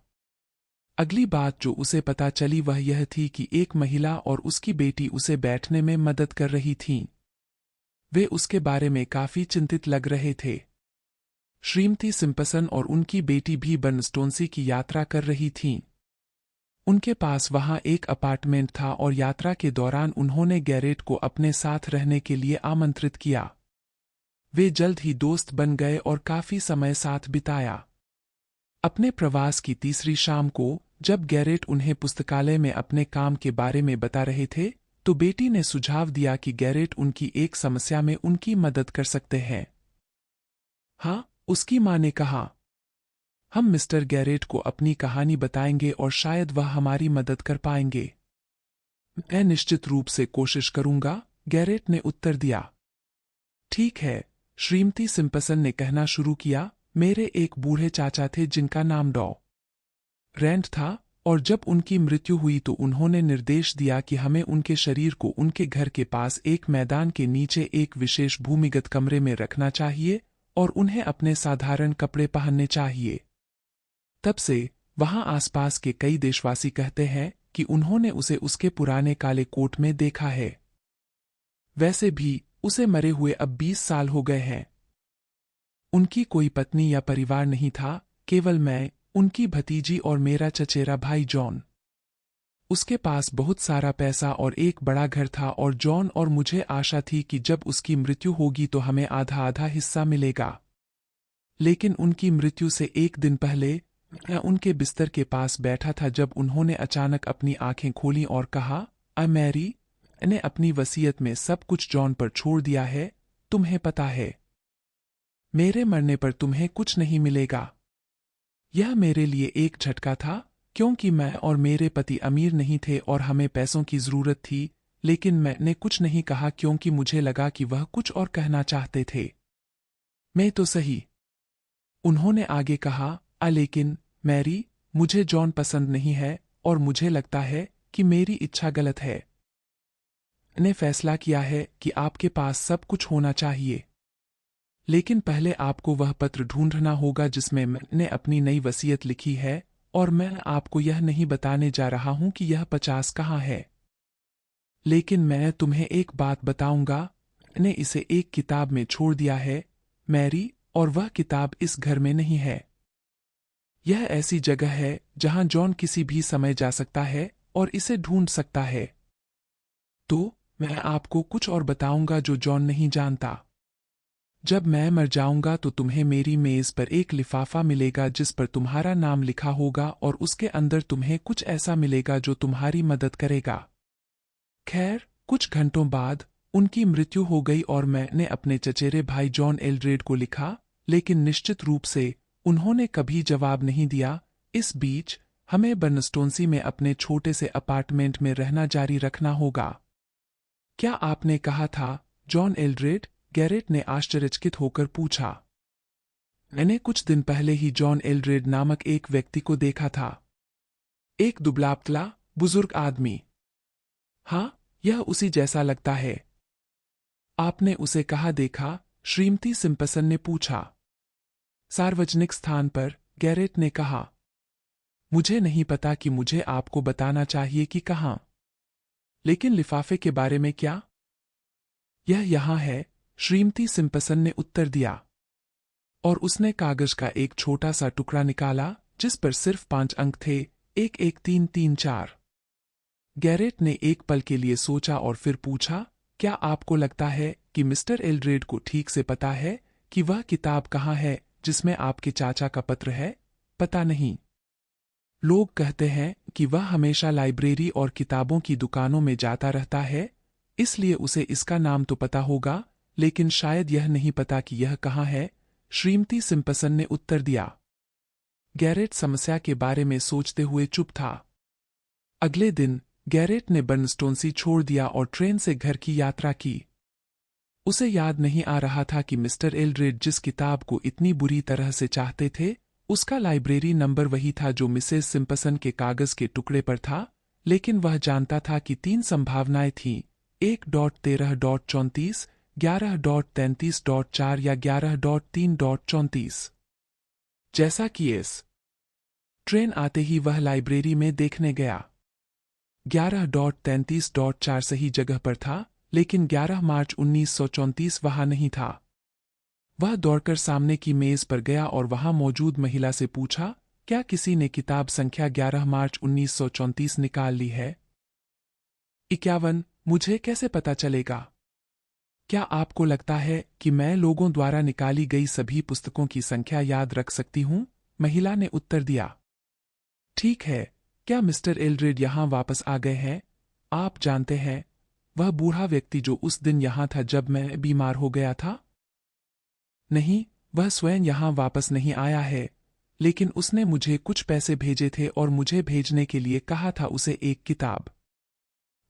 अगली बात जो उसे पता चली वह यह थी कि एक महिला और उसकी बेटी उसे बैठने में मदद कर रही थीं। वे उसके बारे में काफी चिंतित लग रहे थे। श्रीमती सिम्पसन और उनकी बेटी भी बर्नस्टोन्सी की यात्रा कर रही थीं। उनके पास वहां एक अपार्टमेंट था और यात्रा के दौरान उन्होंने गैरेट को अपने साथ रहने के लिए आमंत्रित किया। वे जल्द ही दोस्त बन गए और काफी समय साथ बिताया। अपने प्रवास की तीसरी शाम को, जब गैरेट उन्हें पुस्तकालय में अपने काम के बारे में बता रहे थे, तो बेटी ने सुझाव दिया कि गैरेट उनकी एक समस्या में उनकी मदद कर सकते हैं। हाँ, उसकी माँ ने कहा, हम मिस्टर गैरेट को अपनी कहानी बताएंगे और शायद वह हमारी मदद कर पाएंगे। मैं निश्चित रूप से कोशिश करूंगा, गैरेट ने उत्तर दिया। ठीक है, श्रीमती सिम्पसन ने कहना शुरू किया। मेरे एक बूढ़े चाचा थे जिनका नाम डॉ रैंड था, और जब उनकी मृत्यु हुई तो उन्होंने निर्देश दिया कि हमें उनके शरीर को उनके घर के पास एक मैदान के नीचे एक विशेष भूमिगत कमरे में रखना चाहिए और उन्हें अपने साधारण कपड़े पहनने चाहिए। तब से वहां आसपास के कई देशवासी कहते हैं कि उन्होंने उसे उसके पुराने काले कोट में देखा है। वैसे भी उसे मरे हुए अब 20 साल हो गए हैं। उनकी कोई पत्नी या परिवार नहीं था, केवल मैं, उनकी भतीजी और मेरा चचेरा भाई जॉन। उसके पास बहुत सारा पैसा और एक बड़ा घर था और जॉन और मुझे आशा थी कि जब उसकी मृत्यु होगी तो हमें आधा आधा हिस्सा मिलेगा। लेकिन उनकी मृत्यु से एक दिन पहले मैं उनके बिस्तर के पास बैठा था जब उन्होंने अचानक अपनी आंखें खोलीं और कहा, आई मैरी, मैंने अपनी वसीयत में सब कुछ जॉन पर छोड़ दिया है, तुम्हें पता है। मेरे मरने पर तुम्हें कुछ नहीं मिलेगा। यह मेरे लिए एक झटका था, क्योंकि मैं और मेरे पति अमीर नहीं थे और हमें पैसों की जरूरत थी, लेकिन मैंने कुछ नहीं कहा क्योंकि मुझे लगा कि वह कुछ और कहना चाहते थे। मैं तो सही। उन्होंने आगे कहा, लेकिन मैरी, मुझे जॉन पसंद नहीं है और मुझे लगता है कि मेरी इच्छा गलत है। मैंने फैसला किया है कि आपके पास सब कुछ होना चाहिए, लेकिन पहले आपको वह पत्र ढूंढना होगा जिसमें मैंने अपनी नई वसीयत लिखी है, और मैं आपको यह नहीं बताने जा रहा हूं कि यह 50 कहाँ है। लेकिन मैं तुम्हें एक बात बताऊंगा, मैंने इसे एक किताब में छोड़ दिया है, मैरी, और वह किताब इस घर में नहीं है। यह ऐसी जगह है जहां जॉन किसी भी समय जा सकता है और इसे ढूंढ सकता है। तो मैं आपको कुछ और बताऊंगा जो जॉन नहीं जानता। जब मैं मर जाऊंगा तो तुम्हें मेरी मेज पर एक लिफाफा मिलेगा जिस पर तुम्हारा नाम लिखा होगा, और उसके अंदर तुम्हें कुछ ऐसा मिलेगा जो तुम्हारी मदद करेगा। खैर, कुछ घंटों बाद उनकी मृत्यु हो गई और मैंने अपने चचेरे भाई जॉन एल्ड्रेड को लिखा, लेकिन निश्चित रूप से उन्होंने कभी जवाब नहीं दिया। इस बीच हमें बर्नस्टोन्सी में अपने छोटे से अपार्टमेंट में रहना जारी रखना होगा। क्या आपने कहा था, जॉन एल्ड्रेड? गैरेट ने आश्चर्यचकित होकर पूछा। मैंने कुछ दिन पहले ही जॉन एल्ड्रेड नामक एक व्यक्ति को देखा था। एक दुबला-पतला, बुजुर्ग आदमी। हाँ, यह उसी जैसा लगता है। आपने उसे कहाँ देखा? श्रीमती सिम्पसन ने पूछा। सार्वजनिक स्थान पर, गैरेट ने कहा। मुझे नहीं पता कि मुझे आपको बताना चाहिए कि कहाँ। लेकिन लिफाफे के बारे में क्या? यह यहाँ है, श्रीमती सिम्पसन ने उत्तर दिया। और उसने कागज का एक छोटा सा टुकड़ा निकाला जिस पर सिर्फ 5 अंक थे, 11334। गैरेट ने एक पल के लिए सोचा और फिर पूछा, क्या आपको लगता है कि मिस्टर एल्ड्रेड को ठीक से पता है कि वह किताब कहाँ है जिसमें आपके चाचा का पत्र है? पता नहीं। लोग कहते हैं कि वह हमेशा लाइब्रेरी और किताबों की दुकानों में जाता रहता है, इसलिए उसे इसका नाम तो पता होगा, लेकिन शायद यह नहीं पता कि यह कहाँ है, श्रीमती सिम्पसन ने उत्तर दिया। गैरेट समस्या के बारे में सोचते हुए चुप था। अगले दिन गैरेट ने बर्नस्टोन्सी छोड़ दिया और ट्रेन से घर की यात्रा की। उसे याद नहीं आ रहा था कि मिस्टर एल्ड्रेड जिस किताब को इतनी बुरी तरह से चाहते थे, उसका लाइब्रेरी नंबर वही था जो मिसेस सिम्पसन के कागज के टुकड़े पर था, लेकिन वह जानता था कि 3 संभावनाएं थीं, 1.13.34, 11.33.4 या 11.3.34। जैसा कि इस ट्रेन आते ही वह लाइब्रेरी में देखने गया। 11.33.4 सही जगह पर था, लेकिन 11 मार्च 1934 वहां नहीं था। वह दौड़कर सामने की मेज पर गया और वहां मौजूद महिला से पूछा, क्या किसी ने किताब संख्या 11 मार्च 1934 निकाल ली है? 51, मुझे कैसे पता चलेगा? क्या आपको लगता है कि मैं लोगों द्वारा निकाली गई सभी पुस्तकों की संख्या याद रख सकती हूं? महिला ने उत्तर दिया। ठीक है, क्या मिस्टर एल्ड्रेड यहां वापस आ गए हैं? आप जानते हैं, वह बूढ़ा व्यक्ति जो उस दिन यहां था जब मैं बीमार हो गया था? नहीं, वह स्वयं यहां वापस नहीं आया है, लेकिन उसने मुझे कुछ पैसे भेजे थे और मुझे भेजने के लिए कहा था उसे एक किताब।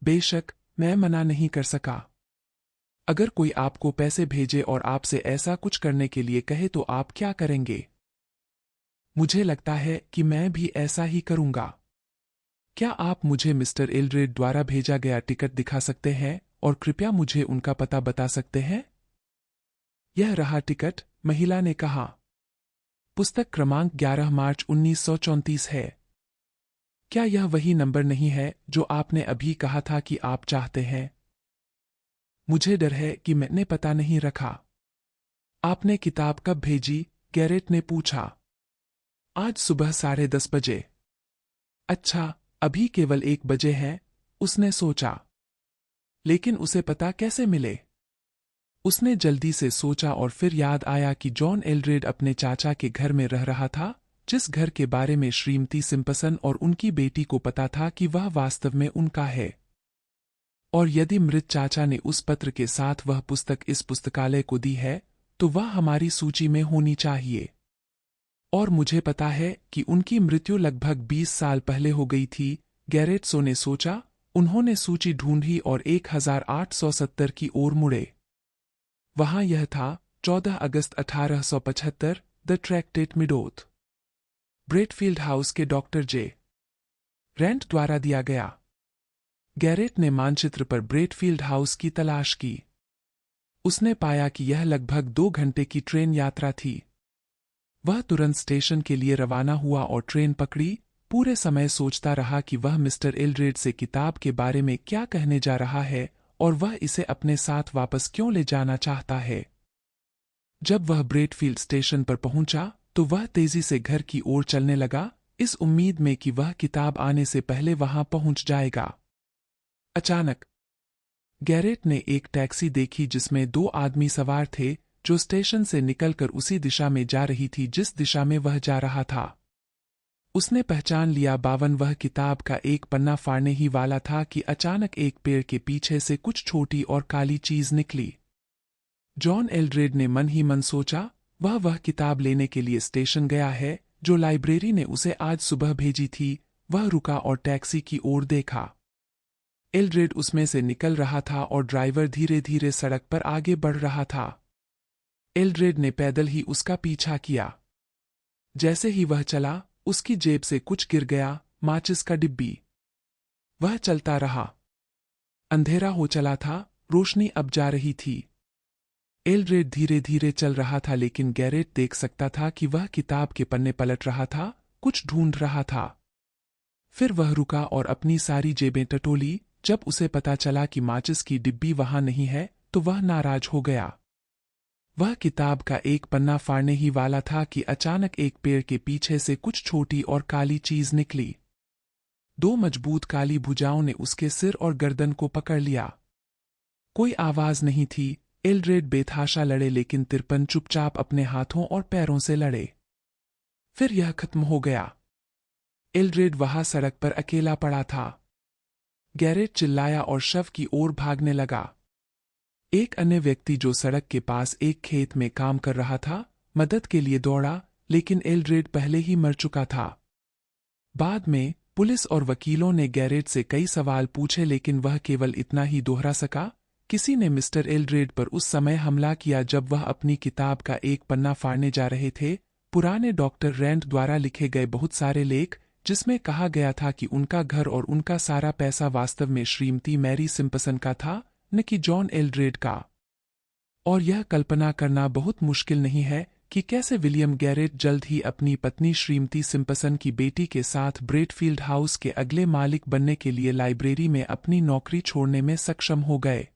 बेशक, मैं मना नहीं कर सका। अगर कोई आपको पैसे भेजे और आपसे ऐसा कुछ करने के लिए कहे तो आप क्या करेंगे? मुझे लगता है कि मैं भी ऐसा ही करूंगा। क्या आप मुझे मिस्टर एल्ड्रेड द्वारा भेजा गया टिकट दिखा सकते हैं और कृपया मुझे उनका पता बता सकते हैं? यह रहा टिकट, महिला ने कहा। पुस्तक क्रमांक 11 मार्च 1934 है। क्या यह वही नंबर नहीं है जो आपने अभी कहा था कि आप चाहते हैं? मुझे डर है कि मैंने पता नहीं रखा। आपने किताब कब भेजी? गैरेट ने पूछा। आज सुबह 10:30 बजे। अच्छा, अभी केवल 1 बजे है, उसने सोचा। लेकिन उसे पता कैसे मिले? उसने जल्दी से सोचा और फिर याद आया कि जॉन एल्ड्रेड अपने चाचा के घर में रह रहा था, जिस घर के बारे में श्रीमती सिम्पसन और उनकी बेटी को पता था कि वह वास्तव में उनका है। और यदि मृत चाचा ने उस पत्र के साथ वह पुस्तक इस पुस्तकालय को दी है तो वह हमारी सूची में होनी चाहिए। और मुझे पता है कि उनकी मृत्यु लगभग 20 साल पहले हो गई थी। गैरेट्सो ने सोचा। उन्होंने सूची ढूंढी और 1870 की ओर मुड़े। वहां यह था, 14 अगस्त 1875, द ट्रैक्टेट मिडोथ, ब्रेटफील्ड हाउस के डॉक्टर जे रेंट द्वारा दिया गया। गैरेट ने मानचित्र पर ब्रेटफील्ड हाउस की तलाश की। उसने पाया कि यह लगभग 2 घंटे की ट्रेन यात्रा थी। वह तुरंत स्टेशन के लिए रवाना हुआ और ट्रेन पकड़ी। पूरे समय सोचता रहा कि वह मिस्टर एल्ड्रेड से किताब के बारे में क्या कहने जा रहा है और वह इसे अपने साथ वापस क्यों ले जाना चाहता है। जब वह ब्रेटफील्ड स्टेशन पर पहुंचा तो वह तेजी से घर की ओर चलने लगा, इस उम्मीद में कि वह किताब आने से पहले वहां पहुंच जाएगा। अचानक गैरेट ने एक टैक्सी देखी जिसमें 2 आदमी सवार थे जो स्टेशन से निकलकर उसी दिशा में जा रही थी जिस दिशा में वह जा रहा था। उसने पहचान लिया 52 वह किताब का एक पन्ना फाड़ने ही वाला था कि अचानक एक पेड़ के पीछे से कुछ छोटी और काली चीज निकली। जॉन एल्ड्रेड ने मन ही मन सोचा, वह किताब लेने के लिए स्टेशन गया है जो लाइब्रेरी ने उसे आज सुबह भेजी थी। वह रुका और टैक्सी की ओर देखा। एल्ड्रेड उसमें से निकल रहा था और ड्राइवर धीरे धीरे सड़क पर आगे बढ़ रहा था। एल्ड्रेड ने पैदल ही उसका पीछा किया। जैसे ही वह चला उसकी जेब से कुछ गिर गया, माचिस का डिब्बी। वह चलता रहा। अंधेरा हो चला था, रोशनी अब जा रही थी। एल्ड्रेड धीरे धीरे चल रहा था लेकिन गैरेट देख सकता था कि वह किताब के पन्ने पलट रहा था, कुछ ढूंढ रहा था। फिर वह रुका और अपनी सारी जेबें टटोली। जब उसे पता चला कि माचिस की डिब्बी वहां नहीं है तो वह नाराज हो गया। वह किताब का एक पन्ना फाड़ने ही वाला था कि अचानक एक पेड़ के पीछे से कुछ छोटी और काली चीज निकली। 2 मजबूत काली भुजाओं ने उसके सिर और गर्दन को पकड़ लिया। कोई आवाज नहीं थी। एल्ड्रेड बेतहाशा लड़े लेकिन तिरपन चुपचाप अपने हाथों और पैरों से लड़े। फिर यह खत्म हो गया। एल्ड्रेड वहां सड़क पर अकेला पड़ा था। गैरेट चिल्लाया और शव की ओर भागने लगा। एक अन्य व्यक्ति जो सड़क के पास एक खेत में काम कर रहा था मदद के लिए दौड़ा, लेकिन एल्ड्रेड पहले ही मर चुका था। बाद में पुलिस और वकीलों ने गैरेट से कई सवाल पूछे लेकिन वह केवल इतना ही दोहरा सका, किसी ने मिस्टर एल्ड्रेड पर उस समय हमला किया जब वह अपनी किताब का एक पन्ना फाड़ने जा रहे थे। पुराने डॉक्टर रेंट द्वारा लिखे गए बहुत सारे लेख जिसमें कहा गया था कि उनका घर और उनका सारा पैसा वास्तव में श्रीमती मैरी सिम्पसन का था, न कि जॉन एल्ड्रेड का। और यह कल्पना करना बहुत मुश्किल नहीं है कि कैसे विलियम गैरेट जल्द ही अपनी पत्नी श्रीमती सिम्पसन की बेटी के साथ ब्रेटफील्ड हाउस के अगले मालिक बनने के लिए लाइब्रेरी में अपनी नौकरी छोड़ने में सक्षम हो गए।